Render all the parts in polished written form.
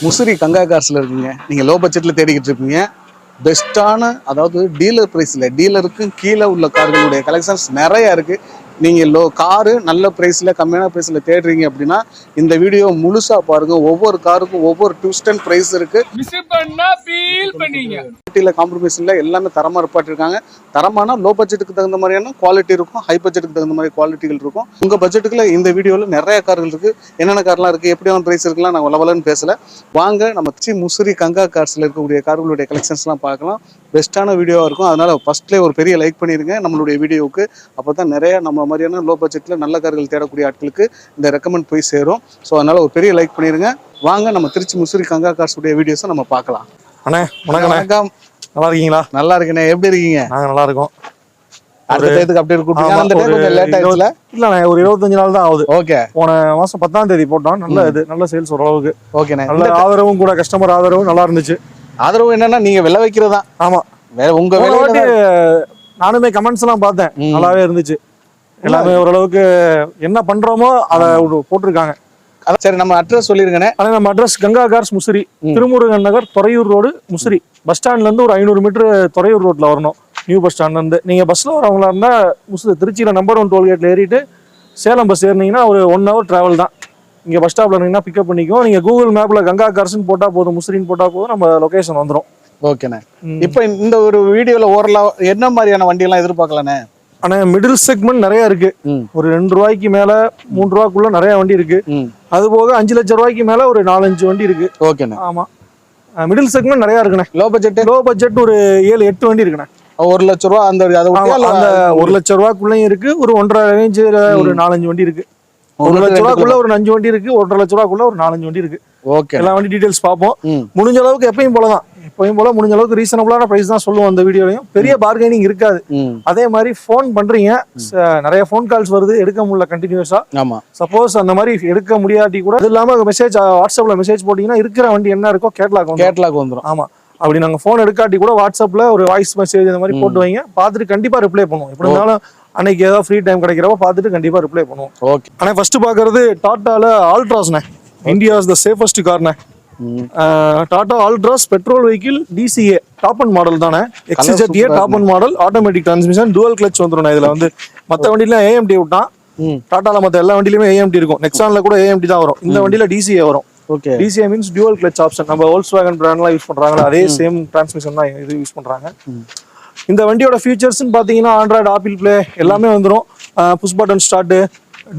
முசிறி கங்கா கார்ஸ்ல இருக்கீங்க. நீங்க லோ பட்ஜெட்ல தேடிக்கிட்டு இருப்பீங்க. பெஸ்ட்டான அதாவது டீலர் பிரைஸ்ல டீலருக்கும் கீழே உள்ள கார்களுடைய கலெக்ஷன்ஸ் நிறைய இருக்கு. நீங்க காரு நல்ல பிரைஸ்ல கம்மியான பிரைஸ்ல தேடுறீங்க அப்படின்னா இந்த வீடியோ முழுசா பாருங்க. ஒவ்வொரு காருக்கும் ஒவ்வொரு ட்விஸ்ட் அண்ட் பிரைஸ் இருக்கு. காம்ப்ரமைஸ் இல்லை, எல்லாமே தரமா இருப்பாட்டிருக்காங்க. தரமான லோ பட்ஜெட்டுக்கு தகுந்த மாதிரியான குவாலிட்டி இருக்கும், ஹை பட்ஜெட்டுக்கு தகுந்த மாதிரி குவாலிட்டிகள் இருக்கும். உங்க பட்ஜெட்டுக்குள்ள இந்த வீடியோல நிறைய கார்கள் இருக்கு. என்னென்ன கார்லாம் இருக்கு, எப்படியான பிரைஸ் இருக்குலாம் நான் வளவலன்னு பேசல. வாங்க நம்ம முசிறி கங்கா கார்ஸ்ல இருக்கக்கூடிய கார்களுடைய கலெக்ஷன்ஸ்லாம் பார்க்கலாம். பெஸ்ட்டான வீடியோவாக இருக்கும். அதனால ஃபர்ஸ்ட்லேயே ஒரு பெரிய லைக் பண்ணிடுங்க நம்மளுடைய வீடியோவுக்கு. அப்போ தான் நிறைய நம்ம மாதிரியான லோ பட்ஜெட்டில் நல்ல கார்கள் தேடக்கூடிய ஆட்களுக்கு இந்த ரெக்கமெண்ட் போய் சேரும். ஸோ அதனால ஒரு பெரிய லைக் பண்ணிடுங்க. வாங்க நம்ம திருச்சி முசிறி கங்கா கார்ஸுடைய வீடியோஸை நம்ம பார்க்கலாம். அண்ணே வணக்கம். நல்லா இருக்கீங்களா? நல்லா இருக்கேண்ணே. எப்படி இருக்கீங்க? நாங்கள் நல்லா இருக்கோம். அடுத்த டேத்துக்கு அப்படியே இருக்கும். இல்லண்ணே, ஒரு 25 நாள் தான் ஆகுது. ஓகே. போன மாசம் 10ஆம் தேதி போட்டோம். நல்ல சேல்ஸ் ஓரளவுக்கு. ஓகேண்ணே. நல்ல ஆதரவும் கூட, கஸ்டமர் ஆதரவும் நல்லா இருந்துச்சு. ஆதரவு என்னன்னா நீங்க விலை வைக்கிறதா? ஆமா, உங்க விலை நானுமே கமெண்ட்ஸ் எல்லாம் பார்த்தேன், நல்லாவே இருந்துச்சு. எல்லாமே ஓரளவுக்கு என்ன பண்றோமோ அதை போட்டிருக்காங்க. சரி, நம்ம அட்ரஸ் சொல்லிருங்கண்ணே. நம்ம அட்ரஸ் கங்கா கார்ஸ் முசிறி, திருமுருகன் நகர், துறையூர் ரோடு, முசிறி. பஸ் ஸ்டாண்ட்ல இருந்து ஒரு 500 மீட்டர் துறையூர் ரோட்ல வரணும். நியூ பஸ் ஸ்டாண்ட்ல இருந்து நீங்க பஸ்ல வரவங்களா இருந்தா திருச்சியில நம்பர் 1 டோல்கேட்ல ஏறிட்டு சேலம் பஸ் ஏறினீங்கன்னா ஒரு 1 hour டிராவல் தான். இங்க பஸ் ஸ்டாப்ல இருந்தீங்கன்னா பிக்கப் பண்ணிக்கும். நீங்க கூகுள் மேப்ல கங்கா கார்ஸ்னு போட்டா போதும், முசிறின்னு போட்டா போதும், நம்ம லொகேஷன் வந்துடும். ஓகேண்ணே. இப்போ இந்த ஒரு வீடியோல ஓரளவு என்ன மாதிரியான வண்டி எல்லாம் எதிர்பார்க்கலாண்ணே? ஆனா மிடில் செக்மெண்ட் நிறைய இருக்கு. ஒரு 2 ரூபாய்க்கு மேல 3 ரூபாய்க்குள்ள நிறைய வண்டி இருக்கு. அது போக 5 லட்சம் ரூபாய்க்கு மேல ஒரு 4-5 வண்டி இருக்கு. ஓகேண்ணே. ஆமா, மிடில் செக்மெண்ட் நிறைய இருக்குண்ணே. லோ பட்ஜெட் ஒரு 7-8 வண்டி இருக்குண்ணே. 1 லட்சம் ரூபா அந்த 1 லட்சம் ரூபாய்க்குள்ளயும் இருக்கு. ஒரு 1.5 ரேஞ்சில் ஒரு 4-5 வண்டி இருக்கு. 1 லட்சம் ரூபாய்க்குள்ள ஒரு 5 வண்டி இருக்கு. 1.5 லட்சம் ரூபாய்க்குள்ள ஒரு 4-5 வண்டி இருக்கு. ஓகே, எல்லா வண்டி டீடைல்ஸ் பார்ப்போம். முடிஞ்ச அளவுக்கு எப்பயும் போலதான், முடிஞ்ச அளவுக்கு ரீசனபிளான பிரைஸ் தான் சொல்லுவோம். அந்த வீடியோலையும் பெரிய பார்கெனிங் இருக்காது. அதே மாதிரி போன் பண்றீங்க, நிறைய போன் கால்ஸ் வருது, எடுக்க முடியல கண்டினியூஸா. சப்போஸ் அந்த மாதிரி எடுக்க முடியாட்டி கூட, அது இல்லாம மெசேஜ் வாட்ஸ்அப்ல மெசேஜ் போட்டீங்கன்னா இருக்கிற வண்டி என்ன இருக்கோ கேட்லாக் வந்துடும். ஆமா, அப்படி நாங்க போன் எடுக்காட்டி கூட வாட்ஸ்அப்ல ஒரு வாய்ஸ் மெசேஜ் இந்த மாதிரி போட்டு வைங்க, பார்த்துட்டு கண்டிப்பா ரிப்ளை பண்ணுவோம். எப்படி இருந்தாலும் அன்னைக்கு ஏதாவது ஃப்ரீ டைம் கிடைக்கிறப்ப பார்த்துட்டு கண்டிப்பா ரிப்ளை பண்ணுவோம். ஓகே. ஆனா ஃபர்ஸ்ட் பாக்குறது டாட்டால ஆல்ட்ராஸ்ண்ணே. இந்தியாஸ் த சேஃபஸ்ட் கார்ண்ணே. Tata Altroz petrol vehicle DCA top end model தானே. XZA top end model, automatic transmission, dual clutch வந்துடும். இதுல வந்து மத்த வண்டியில AMT விட்டான், டாட்டால மத்த எல்லா வண்டியிலுமே AMT இருக்கும். நெக்ஸான்ல கூட AMT தான் வரும், இந்த வண்டியில DCA வரும். Okay. DCA means dual clutch option. நம்ம Volkswagen பிராண்ட்லாம் யூஸ் பண்றாங்களா, அதே சேம் டிரான்ஸ்மிஷன் தான் இது யூஸ் பண்றாங்க. இந்த வண்டியோட ஃபீச்சர்ஸ்னு பார்த்தீங்கன்னா ஆண்ட்ராய்டு, ஆப்பிள் பிளே எல்லாமே வந்துடும். Push button start,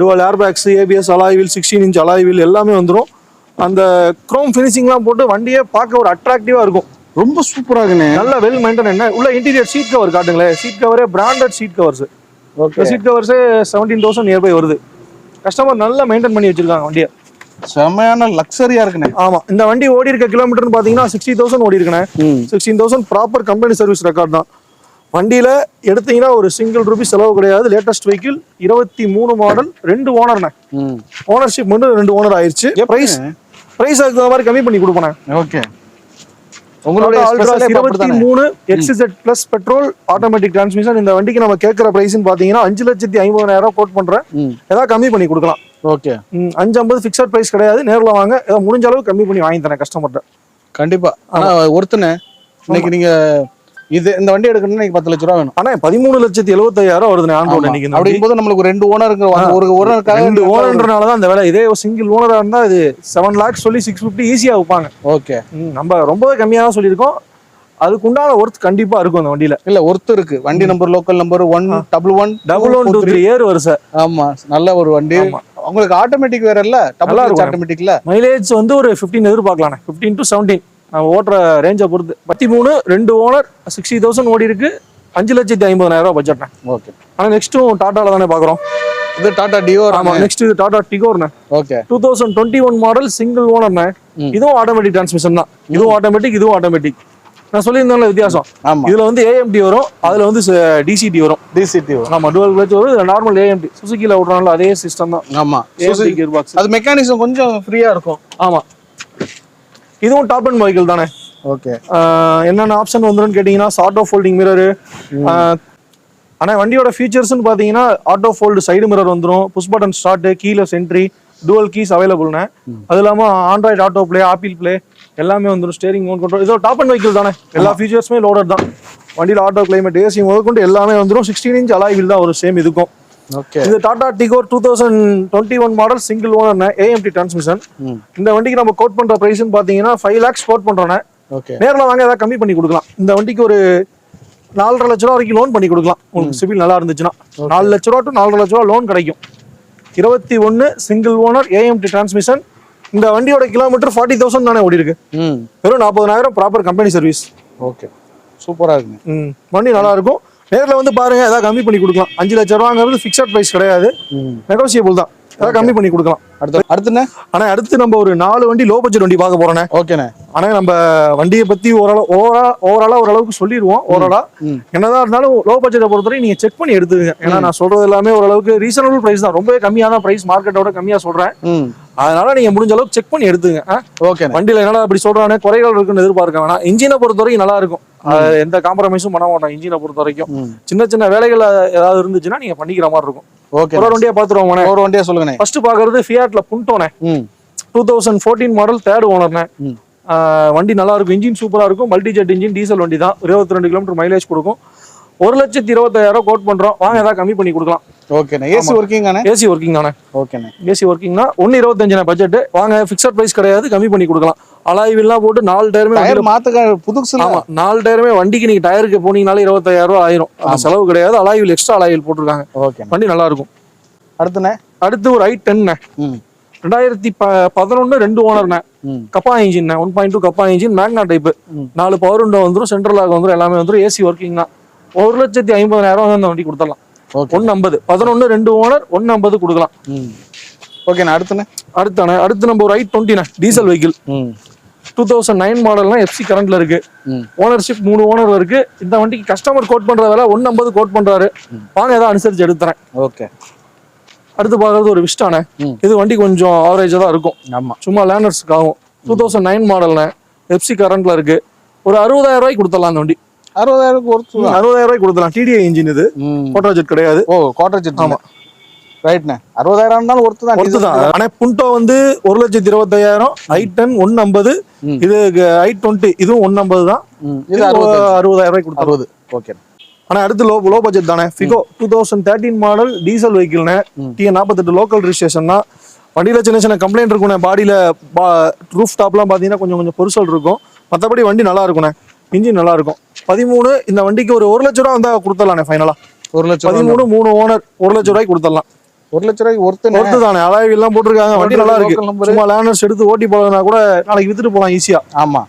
dual airbags, ABS, alloy wheel, 16 inch alloy wheel எல்லாமே வந்துடும். அந்த குரோம் ஃபினிஷிங்லாம் போட்டு வண்டியே பார்க்க ஒரு அட்ராக்டிவா இருக்கும். ரொம்ப சூப்பரா இருக்குண்ணே. நல்ல வெல் மெயின்டைன். என்ன உள்ள இன்டீரியர் சீட் கவர் காட்டுங்களேன். சீட் கவரே branded seat covers. Okay. Seat கவர்ஸே 17,000 நியர்பை வருது. கஸ்டமர் நல்லா மெயின்டைன் பண்ணி வச்சிருக்காங்க வண்டியை. செமையான லக்ஸரியா இருக்குண்ணே. ஆமா, இந்த வண்டி ஓடி இருக்க கிலோமீட்டர்னு பாத்தீங்கன்னா 60,000 ஓடி இருக்குண்ணே. 16,000 ப்ராப்பர் கம்பெனி சர்வீஸ் ரெக்கார்ட் தான். வண்டியில எடுத்தீங்கன்னா ஒரு சிங்கிள் ரூபி செலவு கிடையாது. Latest vehicle, 23 model, 2 ஓனர்ண்ணே. ஓனர்ஷிப் மட்டும் 2 ஓனர் ஆயிருச்சு. பிரைஸ் அதுக்கு தகுந்த மாதிரி கம்மி பண்ணி கொடுப்பேன். ஓகே. உங்களோட Altroz 23 XZ plus petrol automatic transmission. இந்த வண்டிக்கு நம்ம கேட்கற பிரைஸ்னு பாத்தீங்கன்னா 5,50,000 கோட் பண்றேன். ஏதாவது கம்மி பண்ணி கொடுக்கலாம். ஓகே. 550 ஃபிக்ஸட் பிரைஸ் கிடையாது. நேர்ல வாங்க, ஏதாவது முடிஞ்ச அளவுக்கு கம்மி பண்ணி வாங்கி தரேன் கஸ்டமர்கிட்ட. கண்டிப்பா. ஆனா ஒருத்தனே இன்னைக்கு நீங்க இந்த வண்டி எடுக்கணும்னா 10 லட்சம் ரூபா வேணும். ஆனா 13,75,000 வருது ஆன் ரோட். இன்னைக்கு அப்படிங்கும்போது நம்மளுக்கு 2 ஓனருக்கு, ஒரு ஓனருக்காக 2 ஓனர்ன்றனாலதான் அந்த வேலை. இதே சிங்கிள் ஓனரா இருந்தா இது 7 lakhs சொல்லி 650 ஈஸியா வைப்பாங்க. ஓகே. நம்ம ரொம்பவே கம்மியா தான் சொல்லியிருக்கோம். அதுக்கு உண்டான ஒர்த் கண்டிப்பா இருக்கும் அந்த வண்டியில. இல்ல ஒர்த் இருக்கு. வண்டி நம்பர் லோக்கல் நம்பர் 1111123 ஏர் வருது. ஆமா, நல்ல ஒரு வண்டி. உங்களுக்கு ஆட்டோமேட்டிக் வேற இல்ல, ஆட்டோமேட்டிக்ல மைலேஜ் வந்து ஒரு 15 எதிர்பார்க்கலாம். 15 to 17 நம்ம ஓட்டுற ரேஞ்சை பொறுத்து. 13, 2 ஓனர், 60,000 ஓடி இருக்கு. 5,50,000 பட்ஜெட். ஓகே. ஆனா நெக்ஸ்ட்டும் டாட்டால தானே பாக்குறோம். இது டாடா டியோர். ஆமா, நெக்ஸ்ட் இது டாடா டிகோர்ண்ணே. ஓகே. 2021 மாடல், சிங்கிள் ஓனர்ண்ணே. இதுவும் ஆட்டோமேட்டிக் டிரான்ஸ்மிஷன் தான். இதுவும் ஆட்டோமேட்டிக், இதுவும் ஆட்டோமேட்டிக். நான் சொல்லியிருந்தேன் வித்தியாசம். இதுல வந்து AMT வரும், அதுல வந்து DCT வரும். ஆமா, டுவல் கிளட்ச் வரும். நார்மல் AMT சுசுகில ஓடுறாங்களா அதே சிஸ்டம் தான். ஆமா, கியர் பாக்ஸ். அது மெக்கானிசம் கொஞ்சம் ஃப்ரீயா இருக்கும். ஆமா, இதுவும் டாப் அண்ட் வெஹிக்கிள் தானே. ஓகே. என்னென்ன ஆப்ஷன் வந்துருன்னு கேட்டீங்கன்னா ஆட்டோ ஃபோல்டிங் மிரரு. ஆனா வண்டியோட ஃபீச்சர்ஸ்னு பாத்தீங்கன்னா ஆட்டோ ஃபோல்டு சைடு மிரர் வந்துடும், push button start, keyless entry, dual keys அவைலபிள்ண்ணே. அது இல்லாம Android auto play, Apple play எல்லாமே வந்துடும். ஸ்டேரிங் மோட் கண்ட்ரோல், இதோ டாப் அண்ட் வெஹிக்கிள் தானே, எல்லா ஃபீச்சர்ஸுமே லோடட் தான். வண்டியில் ஆட்டோ கிளைமேட், ஏசி முதற்கொண்டு எல்லாமே வந்துடும். 16 inch அலாய் வீல் தான் ஒரு சேம் இதுக்கும். இது Tata Tigor 2021 model single owner AMT transmission. இந்த வண்டிக்கு நம்ம கோட் பண்ற பிரைஸ் பாத்தீங்கன்னா 5 lakhs கோட் பண்றோம். நேரில் வாங்க ஏதாவது கம்மி பண்ணி கொடுக்கலாம். இந்த வண்டிக்கு ஒரு 4.5 லட்ச ரூபா வரைக்கும் லோன் பண்ணி கொடுக்கலாம். உங்களுக்கு சிவில் நல்லா இருந்துச்சுன்னா 4 லட்ச ரூபா டு 4.5 லட்ச ரூபா லோன் கிடைக்கும். 21 சிங்கிள் ஓனர் AMT டிரான்ஸ்மிஷன். இந்த வண்டியோட கிலோமீட்டர் 40,000 தானே ஓடி இருக்கு. வெறும் 40,000 ப்ராப்பர் கம்பெனி சர்வீஸ். ஓகே, சூப்பரா இருக்கு. வண்டி நல்லா இருக்கும். நேரில் வந்து பாருங்க, ஏதாவது கம்மி பண்ணி கொடுக்கலாம். 5 லட்ச ரூபாங்கிறது ஃபிக்ஸட் பிரைஸ் கிடையாது, நெகோசியபிள் தான். ஏதாவது கம்மி பண்ணி கொடுக்கலாம். அடுத்து நம்ம ஒரு 4 வண்டி லோ பட்ஜெட் வண்டி பார்க்க போறோம். ஓகேண்ணே. ஆனா நம்ம வண்டியை பத்தி ஓவராலா ஓரளவுக்கு சொல்லிடுவோம். ஓவராலா என்னதான் இருந்தாலும் லோ பட்ஜெட்டை பொறுத்தவரை நீங்க செக் பண்ணி எடுத்துங்க. ஏன்னா நான் சொல்றது எல்லாமே ஓரளவுக்கு ரீசனபிள் பிரைஸ் தான், ரொம்பவே கம்மியான பிரைஸ், மார்க்கெட்டோட கம்மியா சொல்றேன். அதனால நீங்க முடிஞ்ச அளவுக்கு செக் பண்ணி எடுத்துங்க. ஓகே, வண்டியில என்னடா அப்படி சொல்றானே குறைகள் இருக்குன்னு எதிர்பார்க்க வேணாம். இன்ஜினை பொறுத்த வரைக்கும் நல்லா இருக்கும், எந்த காம்ப்ரமைஸும் பண்ண மாட்டோம். இன்ஜினை பொறுத்த வரைக்கும் சின்ன சின்ன வேலைகள் ஏதாவது இருந்துச்சுன்னா நீங்க பண்ணிக்கிற மாதிரி இருக்கும். ஓகே, ஒரு வண்டியா பாத்துருவோம். ஒரு வண்டியா சொல்லுங்க. ஃபர்ஸ்ட் பாக்குறது ஃபியாட்ல புண்டோனே 2014 மாடல் 3rd ஓனர்னே. வண்டி நல்லா இருக்கும், இன்ஜின் சூப்பரா இருக்கும். மல்டி ஜெட் இன்ஜின், டீசல் வண்டி தான். 22 கிலோமீட்டர் மைலேஜ் கொடுக்கும். 1,25,000 கோட் பண்றோம். வாங்க ஏதாவது கம்மி பண்ணி கொடுக்கலாம். ஓகேண்ணே. ஏசி ஒர்க்கிங் தானே? ஏசி ஒர்க்கிங் தானே. ஓகேண்ணே. ஏசி ஒர்க்கிங் தான். 1,25,000 பட்ஜெட். வாங்க, ஃபிக்ஸட் பிரைஸ் கிடையாது, கம்மி பண்ணி கொடுக்கலாம். அலாய் வீல்லாம் போட்டு 4 டயருமே புதுசு. ஆமா, 4 டயருமே வண்டிக்கு நீங்க டயருக்கு போனீங்கனாலே 25,000 ரூபாய் ஆயிரும். செலவு கிடையாது. Alloy wheel extra alloy wheel போட்டிருக்காங்க. ஓகே, வண்டி நல்லா இருக்கும். அடுத்து ஒரு i10 2011 2 ஓனர்ண்ணே. Kappa engine 1.2 kappa engine, Magna type. 4 power window வந்துடும், சென்ட்ரல் லாக் வந்துடும், எல்லாமே வந்துடும். ஏசி ஒர்க்கிங் தான். 1,50,000 அந்த வண்டி கொடுத்துடலாம். 150 11 2 ஓனர் 150 கொடுக்கலாம். ஓகே, அடுத்து நம்ம ஒரு i20 டீசல் வெஹிக்கிள் 2009 மாடல்னா FC கரண்ட்ல இருக்கு. ஓனர்ஷிப் 3 ஓனர் இருக்கு. இந்த வண்டிக்கு கஸ்டமர் கோட் பண்ற வேலை 150 கோட் பண்றாரு. வாங்க ஏதாவது அனுசரிச்சு எடுத்துறேன். ஓகே. அடுத்து பாக்குறது ஒரு விஸ்டானே. இது வண்டி கொஞ்சம் ஆவரேஜா தான் இருக்கும். ஆமா, சும்மா லேர்னர்ஸ்க்கு ஆகும். 2009 மாடல்னா FC கரண்ட்ல இருக்கு. ஒரு 60,000 ரூபாய்க்கு கொடுத்துடலாம். அந்த வண்டி 60,000 ரூபாய்க்கு கொடுத்துடலாம். TDI இன்ஜின் இது, குவாட்டர் ஜெட் கிடையாது. Quarter jet. ஆமா, ரைட்ண்ணே. 60,000 இருந்தாலும் ஒர்த்து தான். ஆனா புண்டோ வந்து 1,25,000, i10 150, இது i20 இதுவும் 150 தான். இது 60,000 ரூபாய்க்கு கொடுத்துருவது. ஓகே. ஆனா அடுத்து லோ பட்ஜெட் தானே. ஃபிகோ 2013 மாடல் டீசல் வெஹிக்கிள்னே. TN48 லோக்கல் ரிஜிஸ்ட்ரேஷன் தான். வண்டியில சின்ன சின்ன கம்ப்ளைண்ட் இருக்குண்ணே. பாடியில ரூஃப் டாப்லாம் பாத்தீங்கன்னா கொஞ்சம் பொருசல் இருக்கும். மற்றபடி வண்டி நல்லா இருக்குண்ணே. இன்ஜின் நல்லா இருக்கும். 13 இந்த வண்டிக்கு ஒரு 1 லட்ச ரூபா வந்தா கொடுத்துடலாண்ணே. ஃபைனலா 1 லட்சம். 13 3 ஓனர் 1 லட்ச ரூபாய்க்கு கொடுத்துடலாம். 1 லட்ச ரூபாய்க்கு ஒர்த்து தானே. அலாய் வீல் எல்லாம் போட்டிருக்காங்க. வண்டி நல்லா இருக்கு. சும்மா லேர்னர்ஸ் எடுத்து ஓட்டி போறதுனா கூட நாளைக்கு வித்துட்டு போலாம் ஈஸியா. ஆமா,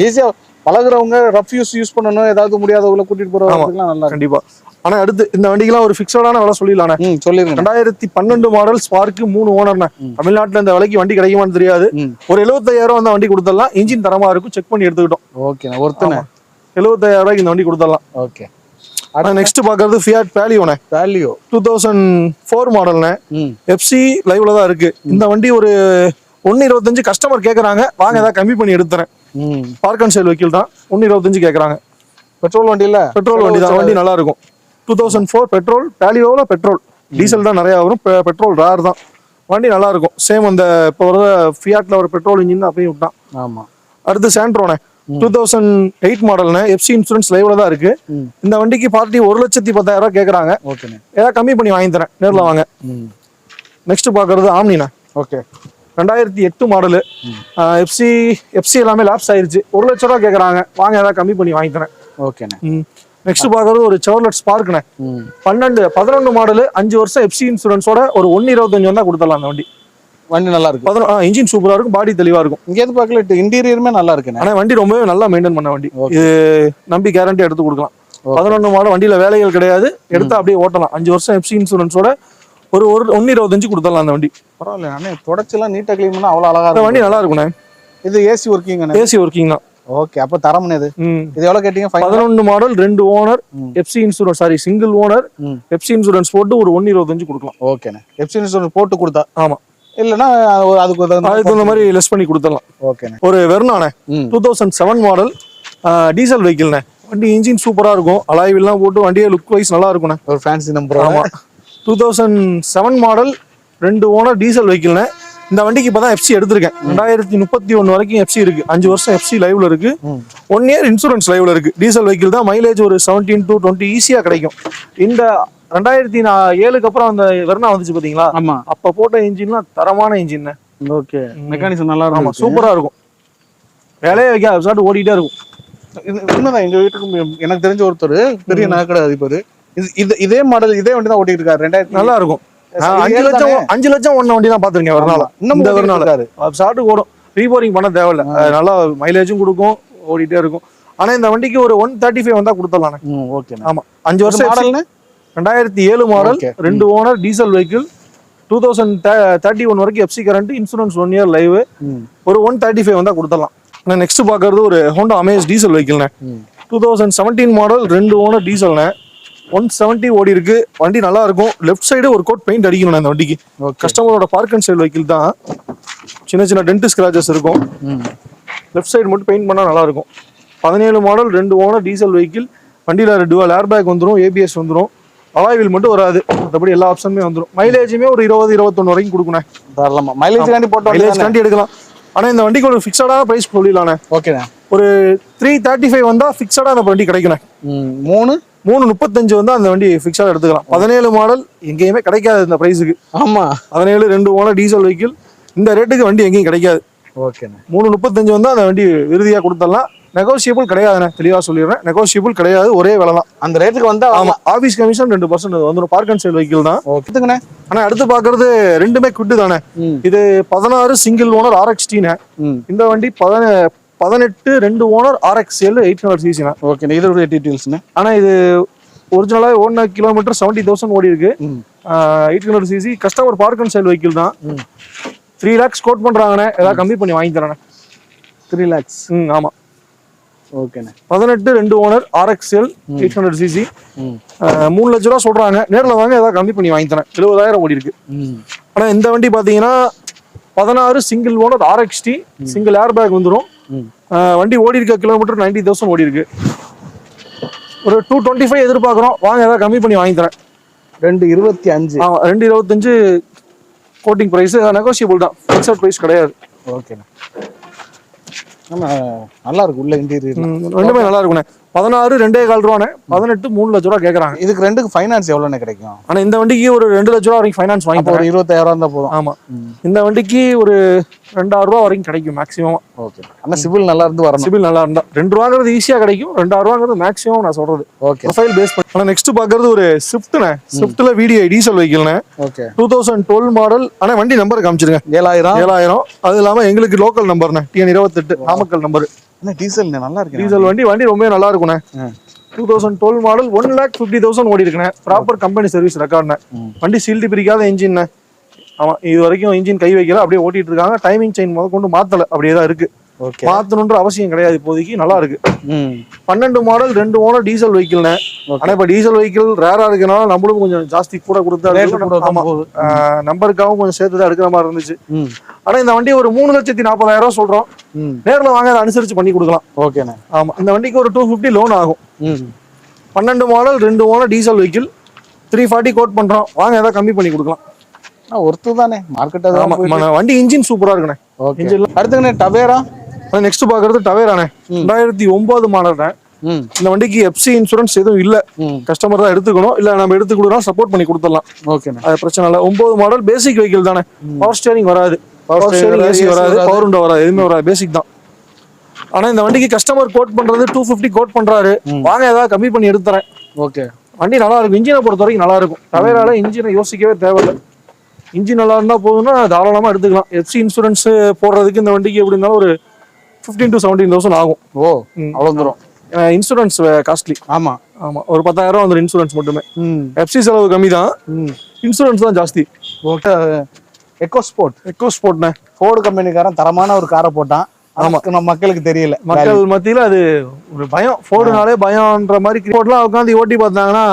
ஈஸியா பழகுறவங்க ரஃப் யூஸ் பண்ணணும், ஏதாவது முடியாதவங்கள கூட்டிட்டு போறவங்க நல்லா. கண்டிப்பா. ஆனா அடுத்து இந்த வண்டிக்கெல்லாம் ஒரு ஃபிக்ஸடான விலை சொல்லிடலானே. சொல்லிருங்க. 2012 மாடல் ஸ்பார்க் 3 ஓனர்ண்ணே. தமிழ்நாட்டுல இந்த விலைக்கு வண்டி கிடைக்குமான்னு தெரியாது. ஒரு 75,000 அந்த வண்டி கொடுத்துடலாம். இன்ஜின் தரமா இருக்கும், செக் பண்ணி எடுத்துக்கிட்டோம். ஓகே, ஒருத்தனே 75,000 ரூபாய்க்கு இந்த வண்டி கொடுத்துடலாம். ஓகே. நெக்ஸ்ட் பாக்குறது ஃபியாட் பாலியோனே. 2004 மாடல்ண்ணே. FC லைவ்ல தான் இருக்கு. இந்த வண்டி ஒரு 1.25 கஸ்டமர் கேக்குறாங்க. வாங்க ஏதாவது கம்மி பண்ணி எடுத்துறேன். பார்க் அண்ட் சேல் வெஹிக்கிள் தான். 1.25 கேக்குறாங்க. பெட்ரோல் வண்டி இல்ல, பெட்ரோல் வண்டி தான். வண்டி நல்லா இருக்கும். 2004 பெட்ரோல். பாலியோல பெட்ரோல், டீசல் தான் நிறைய வரும். பெட்ரோல் ரேர் தான். வண்டி நல்லா இருக்கும். சேம் அந்த இப்போ வர ஃபியாட்ல ஒரு பெட்ரோல் இன்ஜின் தான் அப்படியே விட்டான். ஆமா. அடுத்து சாண்ட்ரோனே 2008 மாடல்னு. FC இன்சூரன்ஸ் லைவ்ல தான் இருக்கு. இந்த வண்டிக்கு பார்ட்டி 1,10,000 ரூபாய் கேக்குறாங்க. ஏதாவது கம்மி பண்ணி வாங்கி தரேன், நேரில் வாங்க. நெக்ஸ்ட் பாக்குறது ஆம்னினா. ஓகே. 2008 மாடலு. FC எல்லாமே லாப்ஸ் ஆயிருச்சு. 1 லட்ச ரூபா கேக்குறாங்க. வாங்க ஏதாவது கம்மி பண்ணி வாங்கி தரேன். ஓகேண்ணே. நெக்ஸ்ட் பாக்குறது ஒரு செவர்லெட் ஸ்பார்க்ண்ணே. 11 மாடலு, 5 வருஷம் FC இன்சூரன்ஸோட ஒரு 1.25 வந்தா கொடுத்துடலாம். அந்த வண்டி நல்லா இருக்கு. இன்ஜின் சூப்பரா இருக்கும், பாடி தெளிவா இருக்கும். இங்க எது பார்க்கல, இன்டீரியருமே நல்லா இருக்கு. ஆனா வண்டி ரொம்பவே நல்லா மெயின்டைன் பண்ண வண்டி. இது நம்பி கேரண்டி எடுத்து கொடுக்கலாம். 11 மாடல், வண்டியில வேலைகள் கிடையாது. எடுத்து அப்படியே ஓட்டலாம். 5 வருஷம் FC இன்சூரன்ஸோட ஒரு 1.25 கொடுத்துடலாம். அந்த வண்டி பரவாயில்ல. நானே தொடச்செல்லாம் நீட்டா கிளீன் பண்ணா அவ்வளவு அழகா இருக்கும். வண்டி நல்லா இருக்குண்ணே. இது ஏசி ஒர்க்கிங். ஏசி ஒர்க்கிங் தான். ஓகே. அப்ப தரம்னே இது. இது எவ்வளவு கேட்டீங்க? 11 model 2 owner FC insurance, sorry single owner FC insurance போட்டு ஒரு 1.25 கொடுக்கலாம். ஓகேண்ணே. FC இன்சூரன்ஸ் போட்டு கொடுத்தா. ஆமா. இல்லனா அதுக்கு தகுந்த மாதிரி லெஸ் பண்ணி கொடுத்துடலாம். ஓகேண்ணே. ஒரு வெர்னானே 2007 மாடல் டீசல் வெஹிக்கிள்ண்ணே. வண்டி இன்ஜின் சூப்பரா இருக்கும். அலாய் வீல்லாம் போட்டு வண்டியே லுக் வைஸ் நல்லா இருக்குண்ணே. ஒரு ஃபேன்சி நம்பர். ஆமா. 2007 மாடல் 2 ஓனர் டீசல் வெஹிக்கிள்ண்ணே. இந்த வண்டிக்கு இப்பதான் எஃப்சி எடுத்திருக்கேன். 2031 வரைக்கும் எஃப்சி இருக்கு. 5 வருஷம் எஃப்சி லைவ்ல இருக்கு. 1 இயர் இன்சூரன்ஸ் லைவ்ல இருக்கு. டீசல் வெஹிக்கிள் தான். மைலேஜ் ஒரு 17 to 20 ஈஸியா கிடைக்கும். இந்த 2007க்கு அப்புறம் அந்த வெர்னா வந்துச்சு பாத்தீங்களா? ஆமா. அப்ப போட்ட இன்ஜின்லாம் தரமான இன்ஜின். ஓகே. மெக்கானிசம் நல்லா இருக்கும். சூப்பரா இருக்கும். வேலையே வைக்காது, சாப்பிட்டு ஓடிட்டே இருக்கும். உண்மைதான். எங்க வீட்டுக்கு எனக்கு தெரிஞ்ச ஒருத்தர் பெரிய நகைக்கடை அதிபர். இதே மாடல் இதே வண்டி தான் ஓட்டிட்டு இருக்காரு. 2000 நல்லா இருக்கும். 5 லட்சம் ஒன்ன வண்டி தான் பாத்துருக்கேன் வரனால. இந்த வரனால சாப்பிட்டு ஓடும். ரீபோரிங் பண்ண தேவையில்ல. நல்லா மைலேஜும் கொடுக்கும், ஓடிட்டே இருக்கும். ஆனா இந்த வண்டிக்கு ஒரு 135 வந்தா கொடுத்துடலாம். ஓகே. ஆமா. 5 வருஷம் மாடல்னு 2007 மாடல், 2 ஓனர், டீசல் வெஹிக்கிள், 2031 வரைக்கும் FC current, insurance 1 year live. ஒரு 135 வந்தா கொடுத்துடலாம். நெக்ஸ்ட் பாக்குறது ஒரு ஹோண்டா அமேஸ் டீசல் வெஹிக்கிள்ண்ணே. 2017 மாடல், 2 ஓனர், டீசல்ண்ணே. 170 ஓடி இருக்கு. வண்டி நல்லா இருக்கும். லெஃப்ட் சைடு ஒரு கோட் பெயிண்ட் அடிக்கணும் இந்த வண்டிக்கு. கஸ்டமரோட பார்க் அண்ட் சைடு வெஹிக்கிள் தான். சின்ன சின்ன டென்ட் ஸ்கிராச்சஸ் இருக்கும். லெஃப்ட் சைடு மட்டும் பெயிண்ட் பண்ணா நல்லா இருக்கும். 17 மாடல், 2 ஓனர், டீசல் வெஹிக்கிள். வண்டியில டுவல் ஏர் பேக் வந்துடும், ஏபிஎஸ் வந்துடும். அலாய் வீல் மட்டும் வராது. மற்றபடி எல்லா ஆப்ஷனுமே வந்துடும். மைலேஜுமே ஒரு 20-21 வரைக்கும் கொடுக்கணும். தாராளமா மைலேஜ் காண்டி எடுக்கலாம். ஆனா இந்த வண்டிக்கு ஒரு ஃபிக்ஸடான பிரைஸ் சொல்லிடலானே. ஓகேண்ணே. ஒரு 335 வந்தா ஃபிக்ஸடா அந்த வண்டி கிடைக்கணும். 335 வந்தா அந்த வண்டி ஃபிக்ஸடா எடுத்துக்கலாம். 17 மாடல் எங்கேயுமே கிடைக்காது இந்த பிரைஸுக்கு. ஆமா. 17 2 ஓனர் டீசல் வெஹிக்கிள் இந்த ரேட்டுக்கு வண்டி எங்கேயும் கிடைக்காது. ஓகேண்ணே. 335 வந்தா அந்த வண்டி விருதியா கொடுத்துடலாம். நெகோசியபிள் கிடையாதுண்ணே, தெளிவா சொல்லிடுறேன். நெகோசியபிள் கிடையாது, ஒரே விலை தான். அந்த ரேட்டுக்கு வந்தா ஆமா. ஆபீஸ் கமிஷன் 2% வந்துடும். பார்க் அண்ட் சேல் வெஹிக்கிள் தான். ஓகேங்கண்ணே. ஆனா அடுத்து பாக்குறது ரெண்டுமே குவிட்டு தானே. இது 16 சிங்கிள் ஓனர் RXT-ண்ணே. இந்த வண்டி 18 2 ஓனர் RXL 800cc. ஓகே. இதோட டீடைல்ஸ்ண்ணே. ஆனா இது ஒரிஜினலா ஓடின கிலோமீட்டர் 70,000 ஓடி இருக்கு. 800cc. Customer park and sale vehicle தான். 3 lakhs கோட் பண்றாங்கண்ணே. ஏதாவது கம்மி பண்ணி வாங்கி தரேன். 3 lakhs. ஆமா. ஓகேண்ணே. 18 2 ஓனர் RXL 800cc. 3 லட்ச ரூபா சொல்றாங்க. நேரில் வாங்க, ஏதாவது கம்மி பண்ணி வாங்கி தரேன். 70,000 ஓடி இருக்கு. ஆனா இந்த வண்டி பாத்தீங்கன்னா 16 single owner RXT, single air back வந்துடும். வண்டி ஓடி இருக்க கிலோமீட்டர் 90,000 ஓடி இருக்கு. ஒரு 225 எதிர்பார்க்குறோம். வாங்க, ஏதாவது கம்மி பண்ணி வாங்கி தரேன். 225. 225 கோட்டிங் பிரைஸ். நெகோசியபிள் தான், ஃபிக்ஸட் பிரைஸ் கிடையாது. ஓகேண்ணே. நல்லா இருக்கு உள்ள இன்டீரியர். ரெண்டுமே நல்லா இருக்குண்ணே. 16 2.25 ரூபாண்ணே. 18 3 லட்ச ரூபா கேட்கறாங்க. இதுக்கு ரெண்டுக்கு ஃபைனான்ஸ் எவ்வளோண்ணே கிடைக்கும்? ஆனா இந்த வண்டிக்கு ஒரு 2 லட்ச ரூபா வரைக்கும் ஃபைனான்ஸ் வாங்கி ஒரு 25,000 இருந்தா போதும். ஆமா. இந்த வண்டிக்கு ஒரு 2,000 ரூபா வரைக்கும் கிடைக்கும் மேக்ஸிமம். ஓகே. ஆனா சிபில் நல்லா இருந்து வரணும். சிபில் நல்லா இருந்தா 2 ரூபாங்கிறது ஈஸியா கிடைக்கும். 2,000 ரூபாங்கிறது மேக்ஸிமம் நான் சொல்றது. ஓகே. ப்ரொஃபைல் பேஸ் பண்ணி. ஆனா நெக்ஸ்ட் பாக்குறது ஒரு ஸ்விஃப்ட்ண்ணே. ஸ்விஃப்ட்ல VDI டீசல் வெஹிக்கிள்ண்ணே. ஓகே. 2012 மாடல். ஆனா வண்டி நம்பர் காமிச்சிருங்க. 7,000. அது இல்லாம எங்களுக்கு லோக்கல் நம்பர்ண்ணே. TN 28 Namakkal number. டீசல் நல்லா இருக்கு. டீசல் வண்டி ரொம்ப நல்லா இருக்குண்ணே. 2012 மாடல், 1,50,000 ஓடி இருக்குண்ணே. ப்ராப்பர் கம்பெனி சர்வீஸ் ரெக்கார்ட்ண்ணே. வண்டி சீல்டு பிரிக்காத இன்ஜின். ஆமா. இது வரைக்கும் இன்ஜின் கை வைக்கல, அப்படியே ஓட்டிட்டு இருக்காங்க. டைமிங் செயின் முதல் கொண்டு மாத்தல, அப்படியே தான் இருக்கு. மாத்தணுன்ற அவசியம் கிடையாது இப்போதைக்கு. நல்லா இருக்கு. 12 மாடல், 2 ஓனர் டீசல் வெஹிக்கிள்ண்ணே. ஆனா இப்ப டீசல் வெஹிக்கிள் ரேரா இருக்கனால நம்மளும் கொஞ்சம் ஜாஸ்தி கூட கொடுத்தா நம்பருக்காகவும் கொஞ்சம் சேர்த்து தான் எடுக்கிற மாதிரி இருந்துச்சு. ஆனா இந்த வண்டி ஒரு 3,40,000 சொல்றோம். நேரில் வாங்க, அதை அனுசரிச்சு பண்ணி கொடுக்கலாம். ஓகேண்ணே. ஆமா. இந்த வண்டிக்கு ஒரு 250 லோன் ஆகும். 12 model, 2 owner diesel vehicle, 340 quote பண்றோம். வாங்க, ஏதாவது கம்மி பண்ணி கொடுக்கலாம். ஒர்த்து தானே மார்க்கெட். வண்டி இன்ஜின் சூப்பரா இருக்குண்ணே. அடுத்துங்கண்ணே டவேரா. நெக்ஸ்ட் பாக்குறது டவேராண்ணே. 2009 மாடல்ண்ணே. இந்த வண்டிக்கு எஃப்சி இன்சூரன்ஸ் எதுவும் இல்ல. கஸ்டமர் தான் எடுத்துக்கணும். இல்ல நம்ம எடுத்து கொடுத்தா சப்போர்ட் பண்ணி கொடுத்துடலாம். ஓகேண்ணே. அது பிரச்சனை இல்லை. 9 மாடல் பேசிக் வெஹிக்கிள் தானே. பவர் ஸ்டேரிங் வராது, பவர் ஸ்டேரிங் ஏசி வராது, பவர் விண்டோ வராது, எதுவுமே வராது. பேசிக் தான். ஆனா இந்த வண்டிக்கு கஸ்டமர் கோட் பண்றது 250 கோட் பண்றாரு. வாங்க, ஏதாவது கம்மி பண்ணி எடுத்துறேன். ஓகே. வண்டி நல்லா இருக்கும். இன்ஜினை பொறுத்த வரைக்கும் நல்லா இருக்கும். டவேரால இன்ஜினை யோசிக்கவே தேவையில்லை. இன்ஜின் நல்லா இருந்தா போதும்னா தாராளமா எடுத்துக்கலாம். எஃப்சி இன்சூரன்ஸ் போடுறதுக்கு இந்த வண்டிக்கு எப்படி இருந்தாலும் ஒரு 15,000 to 17,000 ஆகும். ஓ, அவ்வளவு தூரம். Insurance costly. ஆமா ஆமா. ஒரு 10,000 வந்துடும் இன்சூரன்ஸ் மட்டுமே. எஃப்சி செலவு கம்மி தான், இன்சூரன்ஸ் தான் ஜாஸ்தி. ஓகே. எக்கோஸ்போர்ட்ண்ணே. ஃபோர்டு கம்பெனிக்காரன் தரமான ஒரு காரை போட்டான். ஆமா. நம்ம மக்களுக்கு தெரியல. மக்கள் மத்தியில அது ஒரு பயம். ஃபோர்டுனாலே பயம்ன்ற மாதிரி ஃபோர்ட்லாம் உட்காந்து ஓட்டி பார்த்தாங்கன்னா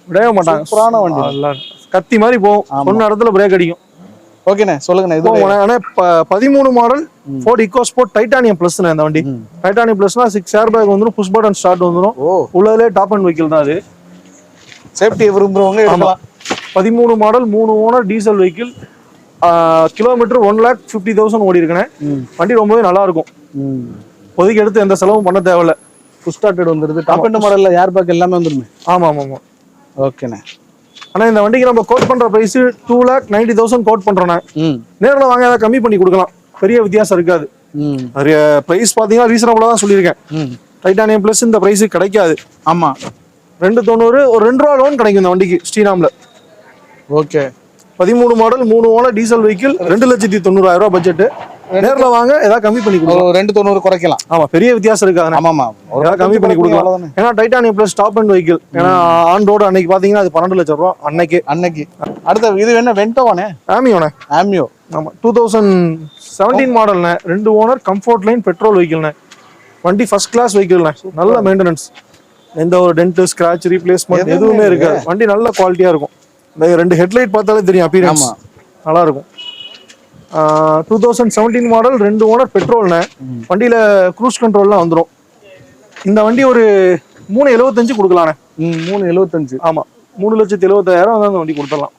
விடவே மாட்டாங்க. புராண வண்டி கத்தி மாதிரி போகும். சொன்ன இடத்துல பிரேக் அடிக்கும். ஓகேண்ணே, சொல்லுங்கண்ணே. இது 13 மாடல் ஃபோர்ட் இக்கோஸ்போர்ட் டைட்டானியம் பிளஸ். இந்த வண்டி டைட்டானியம் பிளஸ்னா 6 ஏர் பேக் வந்துடும், புஷ் பட்டன் ஸ்டார்ட் வந்துடும். உள்ளதுலே டாப் அண்ட் வெஹிக்கிள் தான் அது. சேஃப்டி விரும்புறவங்க எடுக்கலாம். 13 model, 3 owner diesel vehicle. Kilometre 1,50,000 ஓடி இருக்குண்ணே. வண்டி ரொம்பவே நல்லா இருக்கும். இப்போதைக்கு எடுத்து எந்த செலவும் பண்ண தேவையில்ல. புஷ் ஸ்டார்டட் வந்துருது. டாப் எண்ட் மாடல்ல ஏர் பேக் எல்லாமே வந்துருமே. ஆமா ஆமா ஆமா. ஓகேண்ணே. ஆனா இந்த வண்டிக்கு நம்ம கோட் பண்ற பிரைஸ் 2,90,000 கோட் பண்றோண்ணே. நேரில் வாங்க ஏதாவது கம்மி பண்ணி கொடுக்கலாம். பெரிய வித்தியாசம் இருக்காது. பிரைஸ் பாத்தீங்கன்னா ரீசனபிளா தான் சொல்லியிருக்கேன். டைட்டானியம் பிளஸ் இந்த பிரைஸ் கிடைக்காது. ஆமா 290 ஒரு 2 ரூபா லோன் கிடைக்கும் இந்த வண்டிக்கு ஸ்ரீராம்ல. Okay. 13 model 3 owner diesel vehicle 2,90,000 ரூபாய் பட்ஜெட். நேர்ல வாங்க ஏதாவது கம்மி பண்ணி கொடுக்கலாம். 290 குறைக்கலாம். ஆமா பெரிய வித்தியாசம் இருக்காது. ஆமா ஏதாவது கம்மி பண்ணி கொடுக்கலாம். ஏன்னா titanium plus top end vehicle. ஏன்னா ஆன் ரோடு அன்னைக்கு பாத்தீங்கன்னா அது 12 லட்சம் ரூபாய் அன்னைக்கு. அடுத்த இது என்ன வென்டோவானே? ஆமியோ. ஆமா 2017 மாடல்ண்ணே. 2 ஓனர் கம்ஃபோர்ட் லைன் பெட்ரோல் வெஹிக்கிள்ண்ணே. வண்டி ஃபர்ஸ்ட் கிளாஸ் வெஹிக்கிள்ண்ணே. நல்ல மெயின்டெனன்ஸ். எந்த ஒரு டென்ட் ஸ்கிராட்ச் ரீப்ளேஸ்மெண்ட் எதுவுமே இருக்காது. வண்டி நல்ல குவாலிட்டியா இருக்கும். இந்த 2 ஹெட்லைட் பார்த்தாலே தெரியும் அப்பியரன்ஸ் நல்லா இருக்கும். 2017 மாடல் 2 ஓனர் பெட்ரோல்ண்ணே. வண்டியில க்ரூஸ் கண்ட்ரோல்லாம் வந்துடும். இந்த வண்டி ஒரு 3,75 கொடுக்கலாண்ணே. 3,75. ஆமா 3,70,000 அந்த வண்டி கொடுத்துடலாம்.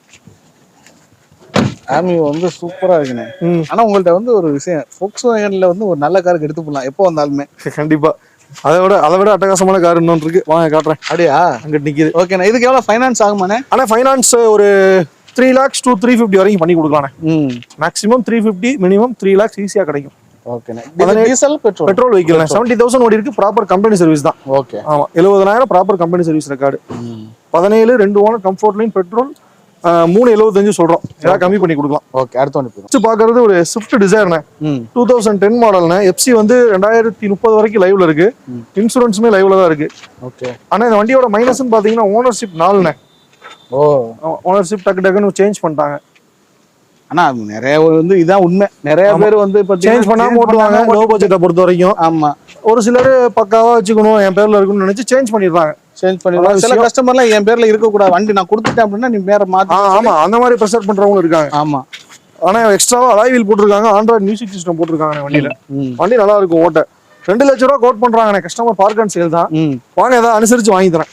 ஆமியோ வந்து சூப்பரா இருக்குண்ணே. ஆனா உங்கள்ட்ட வந்து ஒரு விஷயம், Volkswagenல வந்து ஒரு நல்ல காருக்கு எடுத்து போடலாம் எப்போ வந்தாலுமே. கண்டிப்பா. அதை விட அட்டகாசமான கார் இன்னொன்று இருக்கு, வாங்க காட்டுறேன். அப்படியா? அங்க நிக்குது. ஓகேண்ணே. இதுக்கு எவ்வளவு ஃபைனான்ஸ் ஆகுமாண்ணே? ஆனா ஃபைனான்ஸ் ஒரு 3 lakhs to 350 வரைக்கும் பண்ணி கொடுக்கலாண்ணே. மேக்ஸிமம் 350, மினிமம் 3 lakhs ஈஸியா கிடைக்கும். ஓகேண்ணே. டீசல் பெட்ரோல் வெஹிக்கிள் 70,000 ஓடி இருக்கு. ப்ராப்பர் கம்பெனி சர்வீஸ் தான். ஓகே. ஆமா 70,000 proper company service record. 17 2 owner comfort line petrol 3,75 சொல்றோம். ஏதாவது கம்மி பண்ணி கொடுக்கலாம். ஓகே. அடுத்த வண்டி நெக்ஸ்ட் பாக்குறது ஒரு ஸ்விஃப்ட் டிசைர்ண்ணே. 2010 மாடல்ண்ணே. எஃப்சி வந்து 2030 வரைக்கும் லைவ்ல இருக்கு. இன்சூரன்ஸுமே லைவ்ல தான் இருக்கு. ஓகே. ஆனா இந்த வண்டியோட மைனஸ்னு பாத்தீங்கன்னா ஓனர்ஷிப் 4ண்ணே. ஓனர்ஷிப் டக்குன்னு சேஞ்ச் பண்ணிட்டாங்க. ஆனா நிறைய வந்து இதான் உண்மை. நிறைய பேர் வந்து இப்ப சேஞ்ச் பண்ணாம ஓட்டுவாங்க லோ பட்ஜெட்டை பொறுத்த வரைக்கும். ஆமா. ஒரு சிலர் பக்காவா வச்சுக்கணும் என் பேர்ல இருக்குன்னு நினைச்சு சேஞ்ச் பண்ணிடுறாங்க. சில கஸ்டமர்லாம் என் பேர்ல இருக்க கூடாது, வண்டி நான் கொடுத்துட்டேன் அப்படின்னா நீ பேரை மாத்தி. ஆமா அந்த மாதிரி ப்ரெஷர் பண்றவங்க இருக்காங்க. ஆமா. ஆனா எக்ஸ்ட்ராவா அலாய் வீல் போட்டிருக்காங்க, ஆண்ட்ராய்டு மியூசிக் சிஸ்டம் போட்டிருக்காங்க வண்டியில. வண்டி நல்லா இருக்கும் ஓட்ட. 2 லட்சம் ரூபா கோட் பண்றாங்க. கஸ்டமர் பார்க் அண்ட் சேல் தான். வாங்க ஏதாவது அனுசரிச்சு வாங்கி தரேன்.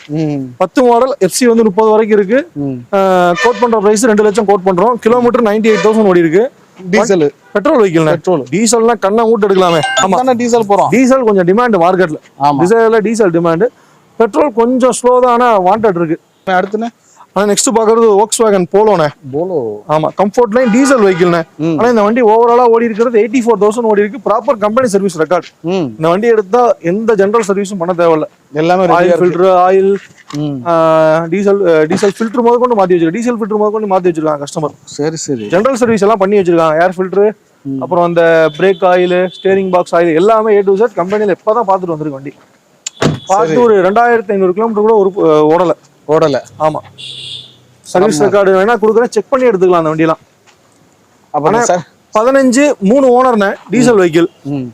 10 மாடல் எஃப்சி வந்து 30 வரைக்கும் இருக்கு. கோட் பண்ற பிரைஸ் 2 லட்சம் கோட் பண்றோம். கிலோமீட்டர் 98,000 ஓடி இருக்கு. Diesel petrol vehicle. பெட்ரோல் டீசல்னா கண்ணை மூட்டு எடுக்கலாமே. ஆமா டீசல் போறோம். டீசல் கொஞ்சம் டிமாண்ட் மார்க்கெட்ல. Diesel demand. பெட்ரோல் கொஞ்சம் ஸ்லோ தான், ஆனா வாண்டட் இருக்கு. அடுத்துண்ணே நெக்ஸ்ட் பாக்குறது Volkswagen போலோண்ணே. ஆமா கம்ஃபோர்ட் லைன் டீசல் வெஹிக்கிள்ண்ணே. ஆனா இந்த வண்டி ஓவராலா ஓடி இருக்கிறது 84,000 ஓடி இருக்கு. Proper company service record. இந்த வண்டி எடுத்தா எந்த ஜெனரல் சர்வீஸும் பண்ண தேவையில்ல. எல்லாமே oil filter, oil, diesel filter முதல் கொண்டு மாத்தி வச்சிருக்காங்க. டீசல் ஃபில்டர் முதல் கொண்டு மாத்தி வச்சிருக்காங்க கஸ்டமர். சரி. ஜெனரல் சர்வீஸ் எல்லாம் பண்ணி வச்சிருக்காங்க. ஏர் ஃபில்டர், அப்புறம் அந்த brake oil, steering box oil எல்லாமே A to Z கம்பெனில இப்பதான் பாத்துட்டு வந்திருக்கு. வண்டி பார்த்து ஒரு 2,500 கிலோமீட்டர் கூட ஒரு ஓடல. ஆமா சர்வீஸ் ரெக்கார்டு வேணா கொடுக்குறேன், செக் பண்ணி எடுத்துக்கலாம் அந்த வண்டியெல்லாம். அப்புறம் 15 3 ஓனர்ண்ணே. Diesel vehicle.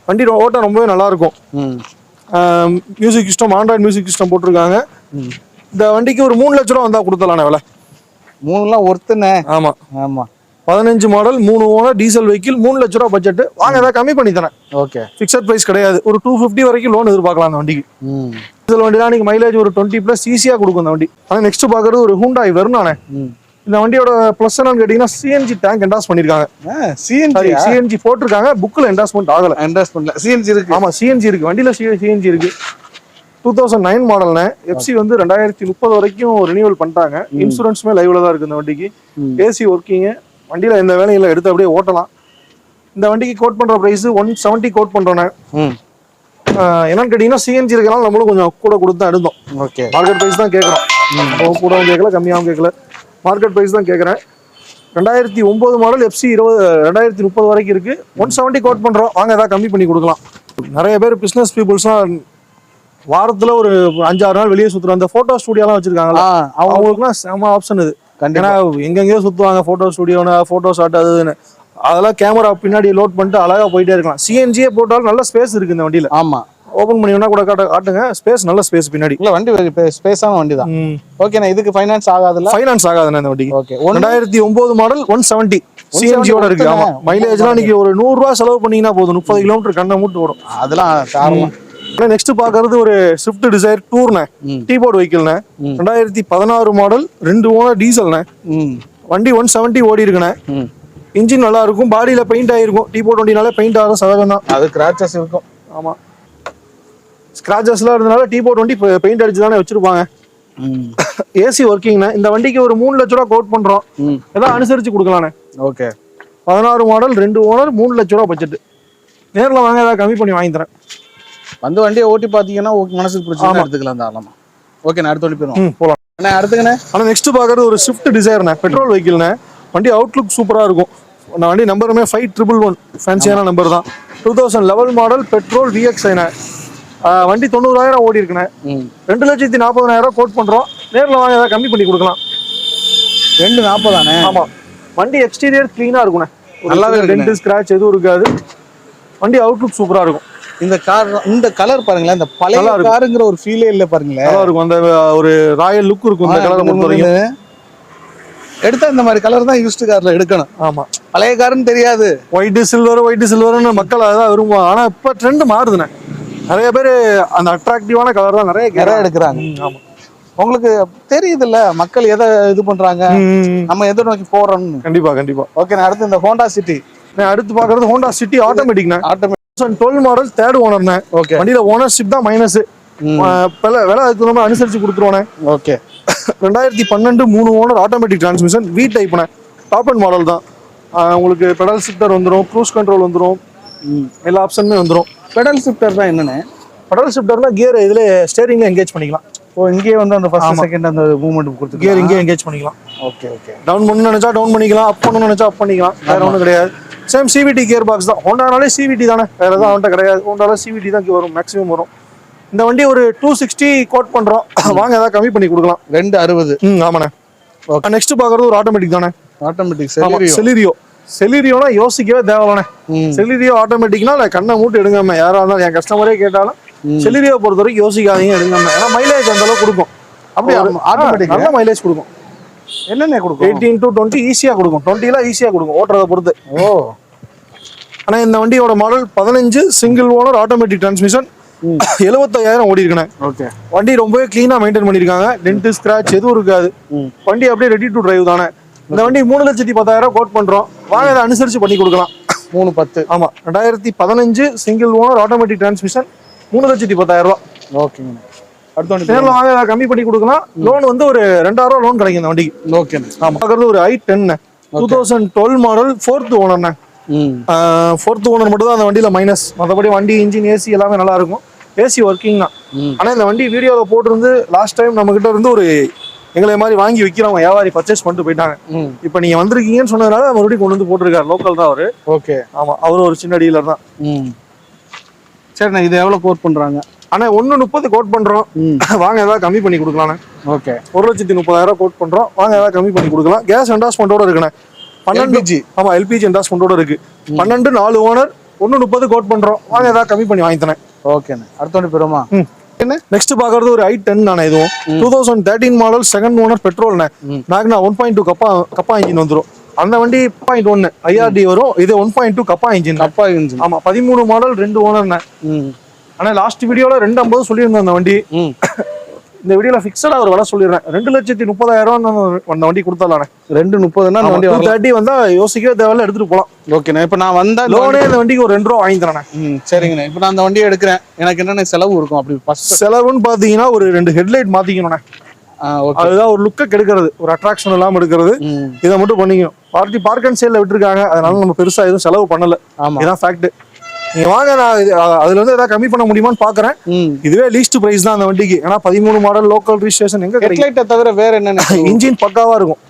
வண்டி ஓட்ட ரொம்பவே நல்லா இருக்கும். Music system, Android music system போட்டிருக்காங்க. இந்த வண்டிக்கு ஒரு 3 லட்சம் ரூபா வந்தா கொடுத்தலாண்ணே விலை. 3 ஒருத்தனே. ஆமா 15 மாடல் 3 ஓனர் டீசல் வெஹிக்கிள் 3 லட்சம் ரூபா பட்ஜெட். வாங்க ஏதாவது கம்மி பண்ணி தரேன். ஓகே. ஃபிக்ஸட் பிரைஸ் கிடையாது. ஒரு 250 வரைக்கும் லோன் எதிர்பார்க்கலாம் அந்த வண்டிக்கு. டீசல் வண்டி தான். நீங்க மைலேஜ் ஒரு 20+ ஈஸியா கொடுக்கும் அந்த வண்டி. ஆனா நெக்ஸ்ட் பாக்குறது ஒரு Hyundai வெர்னானே. இந்த வண்டியோட பிளஸ் என்னன்னு கேட்டீங்கன்னா CNG டேங்க் என்டாஸ் பண்ணிருக்காங்க. CNG போட்டிருக்காங்க, புக்ல என்டாஸ்மெண்ட் ஆகல. CNG இருக்கு. ஆமா CNG இருக்கு, வண்டியில CNG இருக்கு. 2009 மாடல்னே. எஃப்சி வந்து 2030 வரைக்கும் ரினியூவல் பண்ணிட்டாங்க. இன்சூரன்ஸுமே லைவ்ல தான் இருக்கு இந்த வண்டிக்கு. AC working. வண்டியில எந்த வேலையில எடுத்து அப்படியே ஓட்டலாம். இந்த வண்டிக்கு கோட் பண்ற பிரைஸ் 170 கோட் பண்றோம். என்னன்னு கேட்டீங்கன்னா CNG இருக்கனால நம்மளும் கொஞ்சம் கூட கொடுத்து தான் எடுத்தோம். ஓகே. மார்க்கெட் பிரைஸ் தான் கேட்கறோம். கூடவும் கேட்கல, கம்மியாகவும் கேட்கல. மார்க்கெட் பிரைஸ் தான் கேட்கறேன். 2009 மாடல் எஃப்சி 2030 வரைக்கும் இருக்கு. 170 கோட் பண்றோம். வாங்க ஏதாவது கம்மி பண்ணி கொடுக்கலாம். நிறைய பேர் பிசினஸ் பீப்புள்ஸ்லாம் வாரத்துல ஒரு 5-6 நாள் வெளியே சுத்துறோம். அந்த போட்டோ ஸ்டுடியோலாம் வச்சிருக்காங்களா, அவங்களுக்குலாம் செம ஆப்ஷன் இது. ஏன்னா எங்கெங்கயோ சுத்துவாங்க, போட்டோ ஸ்டுடியோன்னு, போட்டோ ஷாட் அதுன்னு. அதெல்லாம் கேமரா பின்னாடி லோட் பண்ணிட்டு அழகா போயிட்டே இருக்கலாம். CNGயே போட்டாலும் நல்ல ஸ்பேஸ் இருக்கு இந்த வண்டியில. ஆமா ஓபன் பண்ணி வேணா கூட காட்டுங்க. ஸ்பேஸ் நல்ல ஸ்பேஸ் பின்னாடி. இல்ல வண்டி ஸ்பேஸான வண்டி தான். ஓகேண்ணா. இதுக்கு ஃபைனான்ஸ் ஆகாதுல்ல? ஃபைனான்ஸ் ஆகாதுண்ணா இந்த வண்டிக்கு. ஓகே. 2009 மாடல் 170 CNGயோட இருக்கு. ஆமா மைலேஜ்லாம் நீங்க ஒரு 100 ரூபா செலவு பண்ணீங்கன்னா போதும். 30 கிலோமீட்டர் கண்ணை மூட்டு வரும். அதெல்லாம் காரணம். நெக்ஸ்ட் பாக்குறது ஒரு ஸ்விஃப்ட் டிசைர் டூர்ண்ணே. டீபோர்ட் வெஹிக்கிள்ண்ணே. 2016 மாடல் 2 ஓனர் டீசல்ண்ணே. வண்டி 170 ஓடி இருக்குண்ணே. இன்ஜின் நல்லா இருக்கும், பாடியில பெயிண்ட் ஆயிருக்கும். T4 வண்டினால பெயிண்ட் ஆகிற சதவீதம் தான். அது கிராச்சஸ் இருக்கும். ஆமா, ஸ்கிராச்சஸ்லாம் இருந்தனால T4 வண்டி பெயிண்ட் அடிச்சு தானே வச்சிருப்பாங்க. ஏசி ஒர்க்கிங்ண்ணே. இந்த வண்டிக்கு ஒரு 3 லட்ச ரூபா கோட் பண்றோம். ஏதாவது அனுசரிச்சு கொடுக்கலாண்ணே. ஓகே. 16 மாடல் 2 ஓனர் 3 லட்ச ரூபா பட்ஜெட். நேரில் வாங்க, ஏதாவது கம்மி பண்ணி வாங்கி தரேன். வந்து வண்டியை ஓட்டி பார்த்தீங்கன்னா மனசுக்கு பிடிச்சா எடுத்துக்கலாம் தாராளமா. ஓகே, நான் அடுத்த வண்டி போயிடுவோம். போகலாம். அண்ணா அடுத்துங்கண்ணே. ஆனால் நெக்ஸ்ட் பார்க்கறது ஒரு ஸ்விஃப்ட் டிசைர்ண்ணே, பெட்ரோல் வெஹிக்கிள்ண்ணே. வண்டி அவுட்லுக் சூப்பராக இருக்கும். அந்த வண்டி நம்பருமே 5111, ஃபேன்சியான நம்பர் தான். 2011 மாடல் பெட்ரோல் VXI. வண்டி 90,000 ஓடி இருக்குண்ணே. 2,40,000 கோட் பண்றோம். நேரில் வாங்க, ஏதாவது கம்மி பண்ணி கொடுக்கலாம். 2,40 தானே? ஆமா. வண்டி எக்ஸ்டீரியர் கிளீனா இருக்குண்ணே, நல்லாவே டென்ட் ஸ்கிராச் எதுவும் இருக்காது. வண்டி அவுட்லுக் சூப்பரா இருக்கும். இந்த கார், இந்த கலர் பாருங்களேன், இந்த பழைய காருங்கிற ஒரு ஃபீலே இல்ல பாருங்களேன். நல்லா இருக்கும், அந்த ஒரு ராயல் லுக் இருக்கும் இந்த கலரை பொறுத்தவரைக்கும். எடுத்தா இந்த மாதிரி கலர் தான் யூஸ்டு கார்ல எடுக்கணும். ஆமா, பழைய காருன்னு தெரியாது. ஒயிட் சில்வர்னு மக்கள் அதான் விரும்புவாங்க. ஆனா இப்ப ட்ரெண்ட் மாறுதுண்ணே. நிறைய பேர் அந்த அட்ராக்டிவான கலர் தான் நிறைய எடுக்கிறாங்க. ஆமா, உங்களுக்கு தெரியுது இல்ல மக்கள் எதை இது பண்றாங்க, நம்ம எதை நோக்கி போறோம்னு. கண்டிப்பா. ஓகே, நான் அடுத்து இந்த ஹோண்டா சிட்டி. அடுத்து பாக்குறது ஹோண்டா சிட்டி ஆட்டோமேட்டிக்ண்ணே. 2012 மாடல் 3rd ஓனர்ண்ணே. ஓகே. வண்டியில ஓனர்ஷிப் தான் மைனஸ். விலை அதுக்கு நம்ம அனுசரிச்சு கொடுத்துருவோண்ணே. Okay. 2012 3 owner automatic transmission V டைப்ண்ணே. டாப் அண்ட் மாடல் தான். உங்களுக்கு பெடல் ஷிஃப்டர் வந்துடும், க்ரூஸ் கண்ட்ரோல் வந்துடும், எல்லா ஆப்ஷனுமே வந்துடும். பெடல் ஷிஃப்டர் தான் என்னன்னு? பெடல் ஷிஃப்டர்னா கியர் இதுல ஸ்டேரிங்ல என்கேஜ் பண்ணிக்கலாம். இங்கேயே வந்து அந்த ஃபர்ஸ்ட் செகண்ட் அந்த மூவ்மெண்ட் கொடுத்து கியர் இங்கே என்கேஜ் பண்ணிக்கலாம். ஓகே. டவுன் பண்ணணும்னு நினைச்சா டவுன் பண்ணிக்கலாம், அப் பண்ணணும்னு நினைச்சா அப் பண்ணிக்கலாம். வேற ஒன்றும் கிடையாது. சேம் CVT கியர் பாக்ஸ் தான். ஹோண்டானாலே CVT தானே, வேற எதுவும் அவன்கிட்ட கிடையாது. ஹோண்டால CVT தான் வரும், மேக்ஸிமம் வரும். இந்த வண்டி ஒரு 260 கோட் பண்றோம். வாங்க, ஏதாவது கம்மி பண்ணி கொடுக்கலாம். 260. ஆமாண்ணே. நெக்ஸ்ட் பாக்குறது ஒரு ஆட்டோமேட்டிக் தானே. ஆட்டோமேட்டிக் செலிரியோனா யோசிக்கவே தேவையில்லை. செலிரியோ ஆட்டோமேட்டிக்னா கண்ணை மூட்டு எடுங்காம, யாரா இருந்தாலும் என் கஸ்டமரே கேட்டாலும் செலிரியோ பொறுத்த வரைக்கும் யோசிக்காதீங்க, எடுங்காம. ஏன்னா மைலேஜ் அந்த அளவுக்கு கொடுக்கும். அப்படியே ஆட்டோமேட்டிக் நல்ல மைலேஜ் கொடுக்கும். என்னென்ன கொடுக்கும்? 18 to 20 ஈஸியா கொடுக்கும். 20 ஈஸியா கொடுக்கும் ஓட்டுறத பொறுத்து. ஆனா இந்த வண்டியோட model 15 single owner automatic transmission. 75,000 ஓடி இருக்குண்ணே. ஓகே. வண்டி ரொம்பவே கிளீனா மெயின்டைன் பண்ணிருக்காங்க. டென்ட் ஸ்கிராச் எதுவும் இருக்காது. வண்டி அப்படியே ரெடி டு டிரைவ் தானே. இந்த வண்டி 3,10,000 கோட் பண்றோம். வாங்க, அதை அனுசரிச்சு பண்ணி கொடுக்கலாம். 3,10. ஆமா, 2015 சிங்கிள் ஓனர் ஆட்டோமேட்டிக் டிரான்ஸ்மிஷன், 3,10,000. ஓகேங்க. அடுத்த நேரில் வாங்க, அதை கம்மி பண்ணி கொடுக்கலாம். லோன் வந்து ஒரு 2,000 ரூபா லோன் கிடைக்கும் இந்த வண்டிக்கு. ஓகே. ஆமா, பார்க்கறது ஒரு i10 2012 model 4th ஓனர்ண்ணே. 4th owner மட்டும் தான் அந்த வண்டியில மைனஸ். மற்றபடி வண்டி இன்ஜின் ஏசி எல்லாமே நல்லா இருக்கும். ஏசி ஒர்க்கிங் தான். ஆனா இந்த வண்டி வீடியோவில் போட்டிருந்து லாஸ்ட் டைம் நம்ம கிட்ட இருந்து ஒரு எங்களை மாதிரி வாங்கி விற்கிறவங்க வியாபாரி பர்ச்சேஸ் பண்ணிட்டு போயிட்டாங்க. இப்போ நீங்க வந்திருக்கீங்கன்னு சொன்னதுனால மறுபடியும் கொண்டு வந்து போட்டிருக்காரு. லோக்கல் தான் அவரு. ஓகே. ஆமா, அவரு ஒரு சின்ன டீலர் தான். சரிண்ணா, இது எவ்வளவு கோட் பண்றாங்க? ஆனா 1,30 கோட் பண்றோம். வாங்க, ஏதாவது கம்மி பண்ணி கொடுக்கலாண்ணே. ஓகே. 1,30,000 கோட் பண்றோம். வாங்க, ஏதாவது கம்மி பண்ணி கொடுக்கலாம். கேஸ் என்டாஸ்மெண்டோட இருக்குண்ணே. 12. ஆமா, LPG என்டாஸ்மெண்டோட இருக்கு. 12 4 ஓனர் 1,30 கோட் பண்றோம். வாங்க, ஏதாவது கம்மி பண்ணி வாங்கி தரேன். ஓகேண்ணே. அடுத்த வண்டி போயிருமா? நெக்ஸ்ட் பாக்குறது ஒரு i10 தானே. இதுவும் 2013 மாடல் 2nd ஓனர் பெட்ரோல்ண்ணே. மேக்னா 1.2 கப்பா இன்ஜின் வந்துடும். அந்த வண்டி 0.1 IRD வரும். இது 1.2 கப்பா இன்ஜின். ஆமா, 13 மாடல் 2 ஓனர்ண்ணே. ஆனா லாஸ்ட் வீடியோல 250 சொல்லியிருந்தேன் அந்த வண்டி. இந்த வீடியோல பிக்ஸடா ஒரு விலை சொல்லிடுறேன். 2,30,000 அந்த வண்டி கொடுத்தாலானே. 2,30,000 அந்த வண்டி 230 வந்தா யோசிக்கவே தேவையில்ல, எடுத்துட்டு போலாம். ஓகேண்ணா. இப்ப நான் வந்தா லோனே இந்த வண்டிக்கு ஒரு 2 ரூபா வாங்கி தரேன். சரிங்கண்ணா. இப்ப நான் அந்த வண்டியை எடுக்கிறேன், எனக்கு என்னென்ன செலவு இருக்கும்? அப்படி ஃபர்ஸ்ட் செலவுன்னு பாத்தீங்கன்னா ஒரு 2 ஹெட்லைட் மாத்திக்கணும்ண்ணே. அதுதான் ஒரு லுக்கை கெடுக்கிறது, ஒரு அட்ராக்ஷன் இல்லாம எடுக்கிறது. இதை மட்டும் பண்ணிக்கணும். பார்க் அண்ட் சேல்ல விட்டுருக்காங்க, அதனால நம்ம பெருசா எதுவும் செலவு பண்ணல. இதுதான் ஃபேக்ட். நீங்க வாங்க, நான் அதுல வந்து ஏதாவது கம்மி பண்ண முடியுமான்னு பாக்குறேன். இதுவே லீஸ்ட் பிரைஸ் தான் அந்த வண்டிக்கு. ஏன்னா 13 மாடல் லோக்கல் ரிஜிஸ்ட்ரேஷன் எங்க ஹெட்லைட்டை தவிர வேற என்ன? இன்ஜின் பக்காவா இருக்கும்.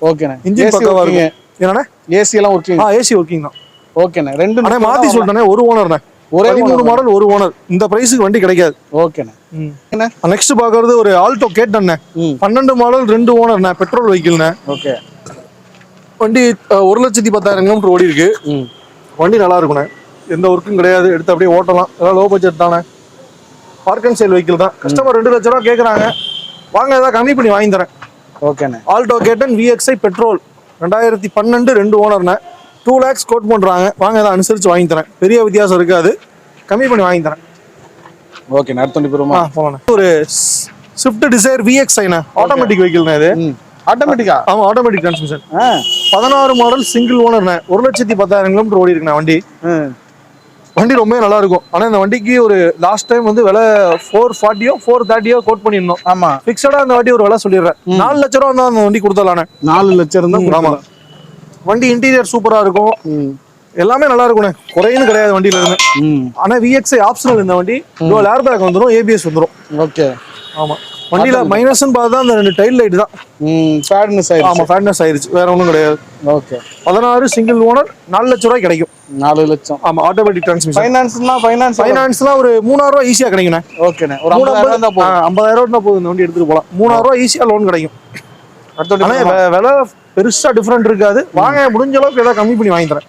ஓகேண்ணே. இன்ஜின் பக்காவா இருக்கும். என்னண்ணே? ஏசி எல்லாம் ஒர்க்கிங்? ஏசி ஒர்க்கிங் தான். ஓகேண்ணே. 2 அண்ணே மாத்தி சொல்லிட்டேனே, ஒரு ஓனர்ண்ணே. 13 மாடல் ஒரு ஓனர். இந்த பிரைஸுக்கு வண்டி கிடைக்காது. ஓகேண்ணே. நெக்ஸ்ட் பாக்குறது ஒரு ஆல்டோ கேட்டண்ணே. 12 மாடல் 2 ஓனர்ண்ணே. பெட்ரோல் வெஹிக்கிள்ண்ணே. ஓகே. வண்டி 1,10,000 கிலோமீட்டர் ஓடி இருக்கு. வண்டி நல்லா இருக்குண்ணே. எந்த ஒர்க்கும் கிடையாது, எடுத்து அப்படியே ஓட்டலாம். ஏதாவது லோ பட்ஜெட் தானே. பார்க் அண்ட் சேல் வெஹிக்கிள் தான். கஸ்டமர் 2 லட்ச ரூபா கேட்குறாங்க. வாங்க, ஏதாவது கம்மி பண்ணி வாங்கி தரேன். ஓகேண்ணே. ஆல்டோ கேட்டன் VXI பெட்ரோல் 2012 2 ஓனர்ண்ணே. 2 lakhs கோட் பண்றாங்க. வாங்க, ஏதாவது அனுசரிச்சு வாங்கி தரேன். பெரிய வித்தியாசம் இருக்காது, கம்மி பண்ணி வாங்கி தரேன். ஓகே. அடுத்த வண்டி போறோமா? போகலாம். ஒரு ஸ்விஃப்ட் டிசைர் VXI ஆட்டோமேட்டிக் வெஹிக்கிள்ண்ணே. இது ஆட்டோமேட்டிக்கா? ஆமா ஆட்டோமேட்டிக் டிரான்ஸ்மிஷன். 16 மாடல் சிங்கிள் ஓனர்ண்ணே. 1,10,000 கிலோமீட்டர் ஓடி இருக்குண்ணே வண்டி. வண்டி ரொம்ப நல்லா இருக்கும். ஆனா இந்த வண்டிக்கு ஒரு லாஸ்ட் டைம் வந்து விலை 440 430 கோட் பண்ணிருந்தோம். ஆமா. பிக்சடா அந்த வண்டி ஒரு விலை சொல்லிடுறேன். 4 லட்சம் ரூபா தான் அந்த வண்டி கொடுத்தலானே. 4 லட்சம் தான். ஆமா. வண்டி இன்டீரியர் சூப்பரா இருக்கும். எல்லாமே நல்லா இருக்குண்ணே. குறையும் கிடையாது வண்டியில இருந்து. ஆனா VXI ஆப்ஷனல் இந்த வண்டி. dual airbag வந்துரும், ABS வந்துரும். ஓகே. ஆமா. வண்டியில மைனஸ்னு பார்த்தா அந்த 2 டைல் லைட் தான். ஃபேட்னஸ் ஆயிடுச்சு. ஆமா ஃபேட்னஸ் ஆயிருச்சு. வேற ஒண்ணும் கிடையாது. ஓகே. 16 சிங்கிள் ஓனர் 4 லட்சம் ரூபாய் கிடைக்கும். 4 லட்சம். ஆமா ஆட்டோமேட்டிக் டிரான்ஸ்மிஷன். ஃபைனான்ஸ்லாம் ஒரு 3000 ரூபாய் ஈஸியா கிடைக்குண்ணே. ஓகேண்ணே. ஒரு 50,000 தான் போகும். 50,000 தான் போகுது இந்த வண்டி எடுத்துட்டு போலாம். 3000 ரூபாய் ஈஸியா லோன் கிடைக்கும். ஆனா விலை பெருசா டிஃபரெண்ட் இருக்காது. வாங்க முடிஞ்ச அளவுக்கு ஏதாவது கம்மி பண்ணி வாங்கி தரேன்.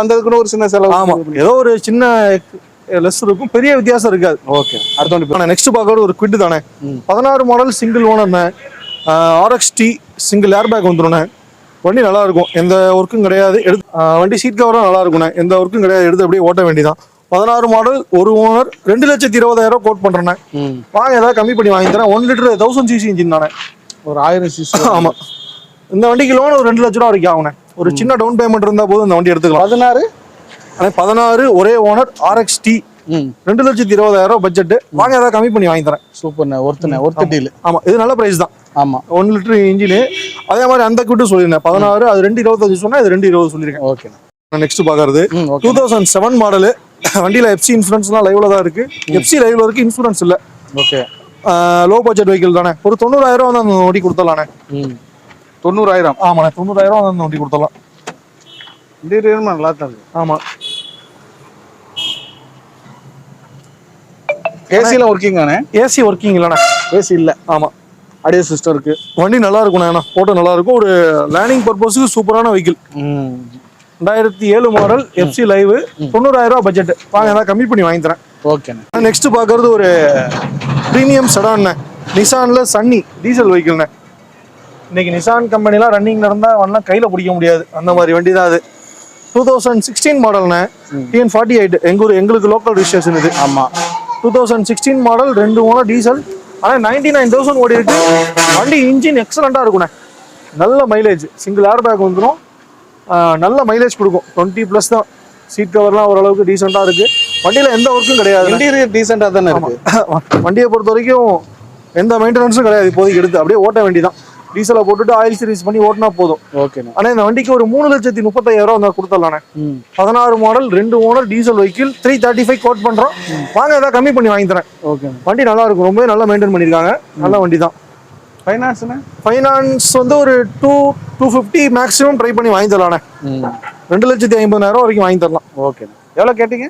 வந்ததுக்குன்னு ஒரு சின்ன செலவு. ஆமா ஏதோ ஒரு சின்ன லெஸ் இருக்கும், பெரிய வித்தியாசம் இருக்காது. ஓகே. அடுத்த வண்டி நெக்ஸ்ட் பார்க்கறது ஒரு குவிட் தானே. 16 மாடல் சிங்கிள் ஓனர்ண்ணே. RXT சிங்கிள் ஏர்பேக் வந்துருண்ணே. வண்டி நல்லா இருக்கும், எந்த ஒர்க்கும் கிடையாது. வண்டி சீட் கவரும் நல்லா இருக்குண்ணே, எந்த ஒர்க்கும் கிடையாது. எடுத்து அப்படியே ஓட்ட வேண்டியதான். 16 மாடல் ஒரு ஓனர் 2,20,000 கோட் பண்றேண்ணே. வாங்க ஏதாவது கம்மி பண்ணி வாங்கி தரேன். 1 லிட்டர் 1000 cc இன்ஜின் தானே. ஒரு 1000 cc. ஆமா. இந்த வண்டிக்கு லோன் ஒரு 2 லட்சம் ரூபா வரைக்கும் ஆகுண்ணே. ஒரு சின்ன டவுன் பேமெண்ட் இருந்தா போதும் இந்த வண்டி எடுத்துக்கலாம். 16 ஒரே ஓனர் RXT 2,20,000 பட்ஜெட். வாங்க ஏதாவது கம்மி பண்ணி வாங்கி தரேன். சூப்பர்ண்ணே. Worth deal. ஆமா இது நல்ல பிரைஸ் தான். ஆமா 1 லிட்டர் இன்ஜின். அதே மாதிரி அந்த கிட்ட சொல்லியிருந்தேன் 16, அது 2,25 சொன்னா இது 2,20 சொல்லியிருக்கேன். ஓகே. நெக்ஸ்ட் பாக்குறது 2007 மாடலு. வண்டியில FC இன்சூரன்ஸ்லாம் லைவ்ல தான் இருக்கு. FC லைவ்ல இருக்கு, இன்சூரன்ஸ் இல்ல. ஓகே. லோ பட்ஜெட் வெஹிக்கிள் தானே. ஒரு 90,000 வந்து அந்த வண்டி கொடுத்தலானே. 90,000. ஆமாண்ணே 90,000 வந்து அந்த வண்டி கொடுத்தலாம். இன்டீரியர் நல்லா தான் இருக்கு. ஆமா. ஏசில ஒர்க்கிங் தானே? ஏசி ஒர்க்கிங் இல்லண்ணே. ஏசி இல்ல. ஆமா. ஆடியோ சிஸ்டம் இருக்கு. வண்டி நல்லா இருக்குண்ணே. போட்டோ நல்லா இருக்கும். ஒரு லேர்னிங் பர்பஸ்க்கு சூப்பரான vehicle. 2007 model FC live 90,000 budget. வாங்க ஏதாவது கம்மி பண்ணி வாங்கி தரேன். ஓகேண்ணே. நெக்ஸ்ட் பாக்குறது ஒரு பிரீமியம் செடான். நிசான்ல சன்னி டீசல் வெஹிக்கிள்ண்ணே. இன்னைக்கு நிசான் கம்பெனிலாம் ரன்னிங்ல இருந்தா வரலாம் கையில பிடிக்க முடியாது, அந்த மாதிரி வண்டி தான் அது. 2016 மாடல்ண்ணே. TN48 எங்களுக்கு லோக்கல் ரிஜிஸ்ட்ரேஷன் இது. ஆமா. 2016 மாடல் 2 ஓனர் டீசல். ஆனா 99,000 ஓடி இருக்கு. வண்டி இன்ஜின் எக்ஸலண்டா இருக்குண்ணே. நல்ல மைலேஜ், சிங்கிள் ஏர் பேக் வந்துடும். நல்ல மைலேஜ் கொடுக்கும். 20+ தான். சீட் கவர்லாம் ஓரளவுக்கு டீசெண்டா இருக்கு. வண்டியில எந்த ஒர்க்கும் கிடையாது. இன்டீரியர் டீசெண்டா தானே இருக்கு. வண்டியை பொறுத்த வரைக்கும் எந்த மெயின்டெனன்ஸும் கிடையாது. இப்போதைக்கு எடுத்து அப்படியே ஓட்ட வேண்டியதான். டீசலை போட்டுட்டு ஆயில் சர்வீஸ் பண்ணி ஓட்டினா போதும். ஓகே. ஆனா இந்த வண்டிக்கு ஒரு 3,35,000 வந்து கொடுத்துடலானே. 16 model 2 owner diesel vehicle 335 quote பண்றோம். வாங்க ஏதாவது கம்மி பண்ணி வாங்கி தரேன். ஓகே. வண்டி நல்லா இருக்கும், ரொம்ப நல்லா மெயின்டைன் பண்ணிருக்காங்க. நல்ல வண்டி தான். ஃபைனான்ஸ் வந்து ஒரு 250 மேக்ஸிமம் ட்ரை பண்ணி வாங்கி தரலானே. 2,50,000 வரைக்கும் வாங்கி தரலாம். ஓகே. எவ்வளவு கேட்டீங்க?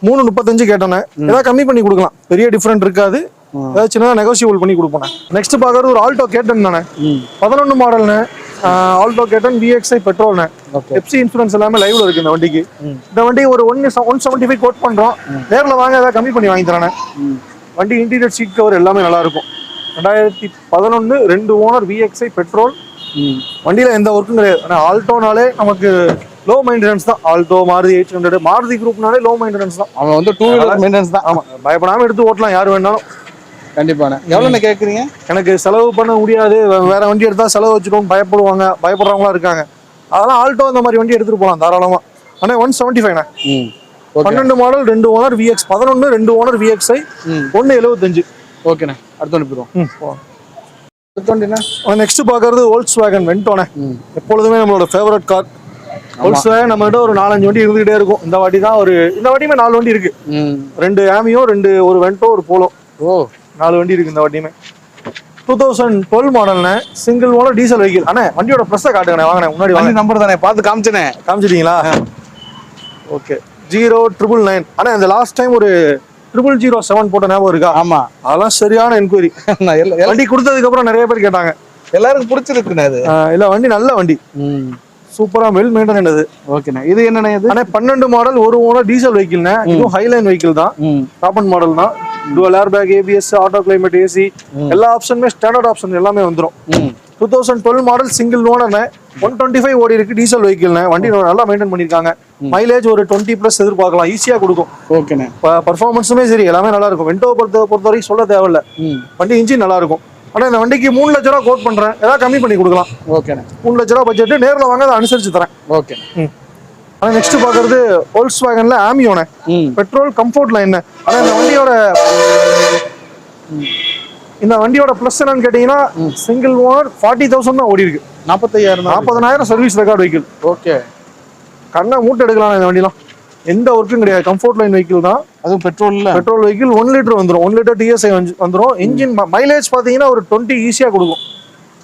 335 கேட்டோன்னே. ஏதாவது கம்மி பண்ணி கொடுக்கலாம், பெரிய டிஃபரெண்ட் இருக்காது. ஏதாவது சின்னதாக நெகோசியபிள் பண்ணி கொடுப்போம். நெக்ஸ்ட் பார்க்கறது ஒரு ஆல்டோ கேட்டன் தானே. 11 மாடல்னு ஆல்டோ கேட்டன் VXI பெட்ரோல்னு. FC இன்சூரன்ஸ் எல்லாமே லைவ்ல இருக்கு இந்த வண்டிக்கு. இந்த வண்டி ஒரு 175 கோட் பண்றோம். நேரில் வாங்க ஏதாவது கம்மி பண்ணி வாங்கி தரானே. வண்டி இன்டீரியர் சீட் கவர் எல்லாமே நல்லா இருக்கும். 2011 2 ஓனர் VXI பெட்ரோல். வண்டியில எந்த ஒர்க்கும் கிடையாது. ஆனால் ஆல்டோனாலே நமக்கு லோ மெயின்டெனன்ஸ் தான். ஆல்டோ, மாருதி 800, மாருதி குரூப்னாலே லோ மெயின்டெனன்ஸ் தான். அவங்க வந்து 2 வீலர் மெயின்டெனன்ஸ் தான். ஆமா, பயப்படாம எடுத்து ஓட்டலாம் யார் வேணாலும். கண்டிப்பாண்ணே. எவ்வளோன்னு கேட்குறீங்க? எனக்கு செலவு பண்ண முடியாது, வேற வண்டி எடுத்தா செலவு வச்சுட்டோம் பயப்படுறவங்களா இருக்காங்க. அதெல்லாம் ஆல்டோ அந்த மாதிரி வண்டி எடுத்துட்டு போகலாம் தாராளமா. ஆனால் 175ண்ணே. 12 model 2 owner VX 11 2 owner VXI 175. ஓகேண்ணே. அடுத்த ஒன்று போயிடுவோம். நெக்ஸ்ட் பாக்குறது Volkswagen வென்டோண்ணே. எப்பொழுதுமே நம்மளோட ஃபேவரட் கார் Volkswagen. நம்ம கிட்ட ஒரு 4-5 வண்டி இருந்துகிட்டே இருக்கும். இந்த வாட்டியுமே 4 வண்டி இருக்கு. 2 ஆமியோ, ஒரு வென்டோ, ஒரு போலோ. 4 வண்டி இருக்கு இந்த வண்டியுமே. 2012 மாடல்ண்ணே. Single owner diesel vehicle. அண்ணே வண்டியோட ப்ளஸ்ஸை காட்டுங்கண்ணே. வாங்கண்ணே முன்னாடி வாங்க. நம்பர் தானே பார்த்து காமிச்சிட்டீங்களா? ஓகே. 0999. அண்ணா இந்த லாஸ்ட் டைம் ஒரு 0007 போட்ட ஞாபகம் இருக்கா? ஆமா. அதெல்லாம் சரியான என்கொயரி. வண்டி கொடுத்ததுக்கு அப்புறம் நிறைய பேர் கேட்டாங்க. எல்லாருக்கும் பிடிச்சிருக்குண்ணே அது. இல்ல வண்டி நல்ல வண்டி, சூப்பரா வெல் மெயின்டைன் அது. ஓகேண்ணே. இது என்னண்ணே? இது 12 மாடல் 1 ஓனர் டீசல் வெஹிக்கிள்ண்ணே. இதுவும் ஹைலைன் வெஹிக்கிள் தான். டாப் அண்ட் மாடல் தான். dual airbag, ABS, auto climate, AC எல்லா ஆப்ஷனுமே ஸ்டாண்டர்ட் ஆப்ஷன் எல்லாமே வந்துரும். 2012 மாடல் சிங்கிள் ஓனர்ண்ணே. 125 ஓடி இருக்கு. டீசல் வெஹிக்கிள்ண்ணே. வண்டி நல்லா மெயின்டைன் பண்ணிருக்காங்க. மைலேஜ் ஒரு 20+ எதிர்பார்க்கலாம், ஈஸியா கொடுக்கும். ஓகேண்ணே. பர்ஃபார்மன்ஸுமே சரி எல்லாமே நல்லா இருக்கும். வென்டோ பொறுத்த வரைக்கும் சொல்ல தேவையில்ல. வண்டி இன்ஜின் நல்லா இருக்கும். ஆனால் இந்த வண்டிக்கு 3 லட்ச ரூபா கோட் பண்ணுறேன், ஏதாவது கம்மி பண்ணி கொடுக்கலாம். ஓகேண்ணே. 3 லட்ச ரூபா பட்ஜெட், நேரில் வாங்க அதை அனுசரிச்சு தரேன். ஓகே. ஆனால் நெக்ஸ்ட் பார்க்கறது Volkswagenல ஆமியோனே, பெட்ரோல் கம்ஃபோர்ட் லைன். ஆனால் இந்த வண்டியோட ப்ளஸ் என்னன்னு கேட்டீங்கன்னா, சிங்கிள் ஓனர் 40,000 தான் ஓடி இருக்கு. 40,000 சர்வீஸ் ரெக்கார்ட் வெஹிக்கிள். ஓகே. கண்ணை மூட்டை எடுக்கலாம் இந்த வண்டிலாம், எந்த ஒர்க்கும் கிடையாது. கம்ஃபோர்ட் லைன் வெஹிக்கிள் தான், அதுவும் பெட்ரோல் வெஹிக்கிள். 1 லிட்டர் வந்துடும், 1 லிட்டர் TSI வந்துடும். இன்ஜின் மைலேஜ் பார்த்தீங்கன்னா ஒரு 20 ஈஸியாக கொடுக்கும்.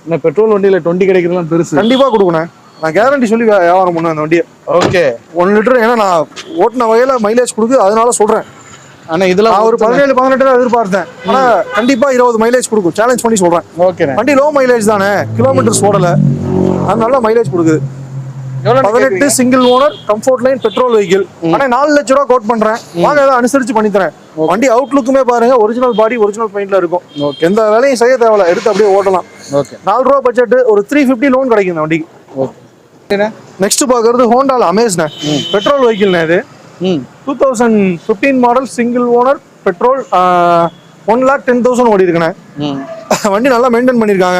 இந்த பெட்ரோல் வண்டியில் 20 கிடைக்கிறதுலாம் பெருசு. கண்டிப்பாக கொடுக்கணும், நான் கேரண்டி சொல்லி வியாபாரம் பண்ணுவேன் அந்த வண்டியை. ஓகே. 1 லிட்டர், ஏன்னா நான் ஓட்டின வகையில் மைலேஜ் கொடுக்குது, அதனால சொல்கிறேன். ஆனால் இதெல்லாம் ஒரு 17-18 எதிர்பார்த்தேன், ஆனால் கண்டிப்பாக 20 மைலேஜ் கொடுக்கும், சேலஞ்ச் பண்ணி சொல்கிறேன். ஓகே. வண்டி லோ மைலேஜ் தானே, கிலோமீட்டர்ஸ் ஓடலை, அதனால மைலேஜ் கொடுக்குது. 18 single owner comfort line petrol vehicle. ஆனா 4 லட்ச ரூபா கோட் பண்றேன், வாங்க ஏதாவது அனுசரிச்சு பண்ணி தரேன். வண்டி அவுட்லுக்குமே பாருங்க, ஒரிஜினல் பாடி ஒரிஜினல் பெயிண்ட்ல இருக்கும், எந்த வேலையும் செய்ய தேவையில்ல, எடுத்து அப்படியே ஓட்டலாம். 4 ரூபா பட்ஜெட், ஒரு 350 லோன் கிடைக்கும் இந்த வண்டிக்கு. நெக்ஸ்ட் பாக்குறது ஹோண்டால அமேஸ்ண்ணே, பெட்ரோல் வெஹிக்கிள்ண்ணே. இது 2015 மாடல், சிங்கிள் ஓனர், பெட்ரோல், 1,10,000 ஓடி இருக்குண்ணே. வண்டி நல்லா மெயின்டைன் பண்ணிருக்காங்க,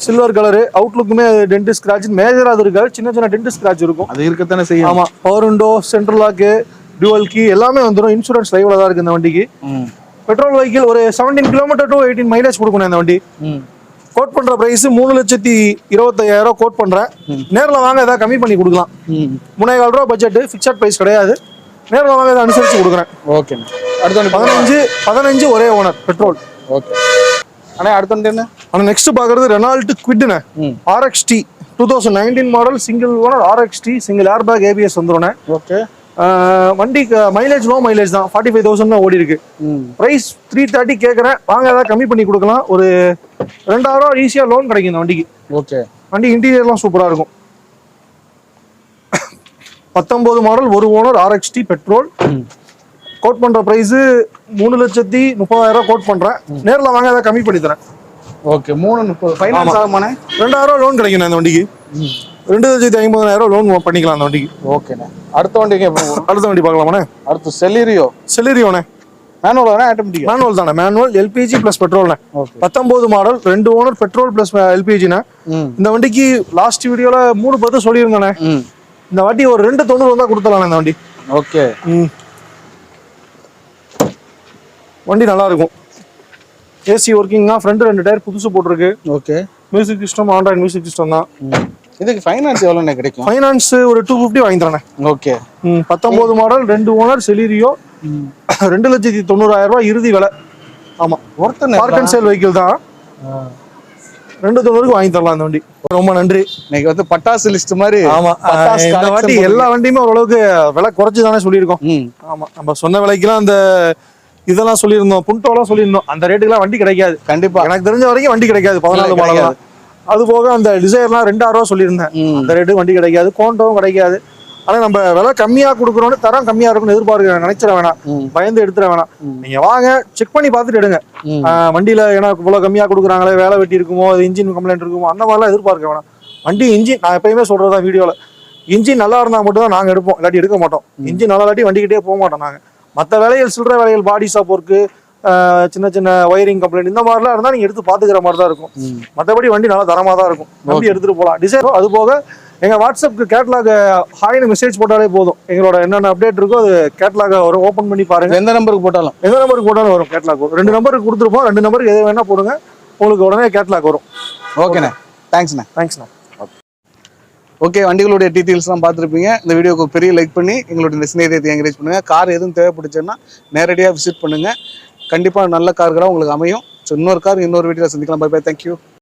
சில்வர் கலரு. அவுட்லுக்குமே டென்ட் ஸ்கிராட்ச் மேஜரா அது இருக்காது, சின்ன சின்ன டென்ட் ஸ்கிராட்ச் இருக்கும், அது இருக்கத்தானே செய்யும். ஆமா, power window, central lock, dual key எல்லாமே வந்துடும். இன்சூரன்ஸ் லைவ்ல தான் இருக்கு இந்த வண்டிக்கு. பெட்ரோல் வெஹிக்கிள், ஒரு 17 கிலோமீட்டர் டு 18 மைலேஜ் கொடுக்கணும் இந்த வண்டி. கோட் பண்ற பிரைஸ் 3,25,000 கோட் பண்றேன், நேரில் வாங்க ஏதாவது கம்மி பண்ணி கொடுக்கலாம். 3,400 ரூபா பட்ஜெட், ஃபிக்ஸட் பிரைஸ் கிடையாது, நேரில் வாங்க ஏதாவது அனுசரிச்சு கொடுக்குறேன். ஓகே. அடுத்த 15 ஒரே ஓனர் பெட்ரோல். ஓகே. ஆனா அடுத்து என்ன? ஆனா நெக்ஸ்ட் பாக்குறது ரெனால்ட் குவிட்ண்ணே, RXT 2019 model, single owner, RXT, single air bag, ABS வந்துடும். ஓகே. வண்டிக்கு மைலேஜ் லோ மைலேஜ் தான், 45,000 தான் ஓடி இருக்கு. பிரைஸ் 330 கேட்கறேன், வாங்க ஏதாவது கம்மி பண்ணி கொடுக்கலாம். ஒரு 2,000 ரூபா ஈஸியா லோன் கிடைக்கும் இந்த வண்டிக்கு. ஓகே. வண்டி இன்டீரியர்லாம் சூப்பரா இருக்கும். 19 மாடல், ஒரு ஓனர், RXT பெட்ரோல். கோட் பண்ற பிரைஸ் 3,30,000 கோட் பண்றேன், நேரில் வாங்க ஏதாவது கம்மி பண்ணி தரேன். ஓகே. 3,30,000 ஃபைனான்ஸ் ஆகுமானே? 2,000 ரூபா லோன் கிடைக்கும் இந்த வண்டிக்கு. 2,50,000 லோன் பண்ணிக்கலாம் அந்த வண்டிக்கு. ஓகேண்ணே. அடுத்த வண்டிக்கு அடுத்த வண்டி பார்க்கலாமாண்ணே? அடுத்து செலிரியோண்ணே. Manual automatic? மேனுவல் தானே, மேனுவல், LPG பிளஸ் பெட்ரோல்ண்ணே. 19 மாடல், 2 ஓனர், பெட்ரோல் பிளஸ் LPGண்ணே. இந்த வண்டிக்கு லாஸ்ட் வீடியோல 3,10 சொல்லியிருந்தேண்ணே, இந்த வண்டி ஒரு 2,90 வந்தா கொடுத்துடலாம் இந்த வண்டி. ஓகே. வண்டி நல்லா இருக்கும், ஏசி ஒர்க்கிங் தான், ஃப்ரண்ட் 2 டயர் புதுசு போட்டிருக்கு. Okay. Music system, Android music system தான். இதுக்கு ஃபைனான்ஸ் எவ்வளோண்ணே கிடைக்கும்? ஃபைனான்ஸ் ஒரு 250 வாங்கி தரேண்ணே. ஓகே. 19 மாடல், 2 ஓனர், செலிரியோ, 2,90,000 ரூபாய் இறுதி விலை. ஆமா, பார்க் அண்ட் சேல் வெஹிக்கிள் தான், 2,90,000 வாங்கி தரலாம் இந்த வண்டி. ரொம்ப நன்றி. இன்னைக்கு வந்து பட்டாசு லிஸ்ட் மாதிரி. ஆமா, இந்த வண்டி எல்லா வண்டியுமே ஓரளவுக்கு விலை குறைச்சு தானே சொல்லியிருக்கோம். ஆமா, நம்ம சொன்ன விலைக்குலாம் அந்த இதெல்லாம் சொல்லியிருந்தோம், புண்டோலாம் சொல்லியிருந்தோம், அந்த ரேட்டுக்குலாம் வண்டி கிடைக்காது. கண்டிப்பா எனக்கு தெரிஞ்ச வரைக்கும் வண்டி கிடைக்காது. 14 மாடல் அது போக அந்த டிசைர்லாம் 2,000 ரூபா சொல்லியிருந்தேன், அந்த ரேட்டு வண்டி கிடைக்காது. கோண்டவும் கிடைக்காது. ஆனா நம்ம விலை கம்மியா கொடுக்குறோன்னு தரம் கம்மியா இருக்குன்னு எதிர்பார்க்க நினைச்சிட வேணாம், பயந்து எடுத்துட வேணாம். நீங்க வாங்க, செக் பண்ணி பார்த்துட்டு எடுங்க. வண்டியில ஏன்னா இவ்வளவு கம்மியா கொடுக்குறாங்களே, வேலை வெட்டி இருக்குமோ, இன்ஜின் கம்ப்ளைண்ட் இருக்குமோ, அந்த மாதிரிலாம் எதிர்பார்க்க வேணாம். வண்டி இன்ஜின், நான் எப்பயுமே சொல்றதா வீடியோல, இன்ஜின் நல்லா இருந்தா மட்டும் தான் நாங்க எடுப்போம், இல்லாட்டி எடுக்க மாட்டோம். இன்ஜின் நல்லா இல்லாட்டி வண்டிக்கிட்டே போக மாட்டோம் நாங்க. மற்ற வேலைகள், சில்லற வேலைகள், பாடி ஷாப் ஒர்க்கு, சின்ன சின்ன ஒயரிங் கம்ப்ளைண்ட், இந்த மாதிரிலாம் இருந்தா நீங்க எடுத்து பாத்துக்கிற மாதிரி தான் இருக்கும். மற்றபடி வண்டி நல்லா தரமா தான் இருக்கும், வண்டி எடுத்துட்டு போகலாம். டிசைன் அது போக எங்க வாட்ஸ்அப்க்கு கேட்லாக் ஹாய்னு மெசேஜ் போட்டாலே போதும், எங்களோட என்னென்ன அப்டேட் இருக்கோ அது கேட்லாக் வரும், ஓப்பன் பண்ணி பாருங்க. எந்த நம்பருக்கு போட்டாலும் வரும் கேட்லாக். 2 நம்பருக்கு கொடுத்துருப்போம், 2 நம்பருக்கு எது வேணா போடுங்க, உங்களுக்கு உடனே கேட்லாக் வரும். ஓகேண்ணே, தேங்க்ஸ்ண்ணே. ஓகே, வண்டிகளுடைய டீட்டெயில்ஸ்லாம் பார்த்துருப்பீங்க. இந்த வீடியோக்கு பெரிய லைக் பண்ணி எங்களுடைய இந்த சிநேகிதத்தை என்கரேஜ் பண்ணுங்க. கார் எதுவும் தேவைப்படுச்சுன்னா நேரடியாக விசிட் பண்ணுங்க, கண்டிப்பாக நல்ல கார்களாக உங்களுக்கு அமையும். ஸோ இன்னொரு வீடியோவில் சந்திக்கலாம். Bye bye, thank you.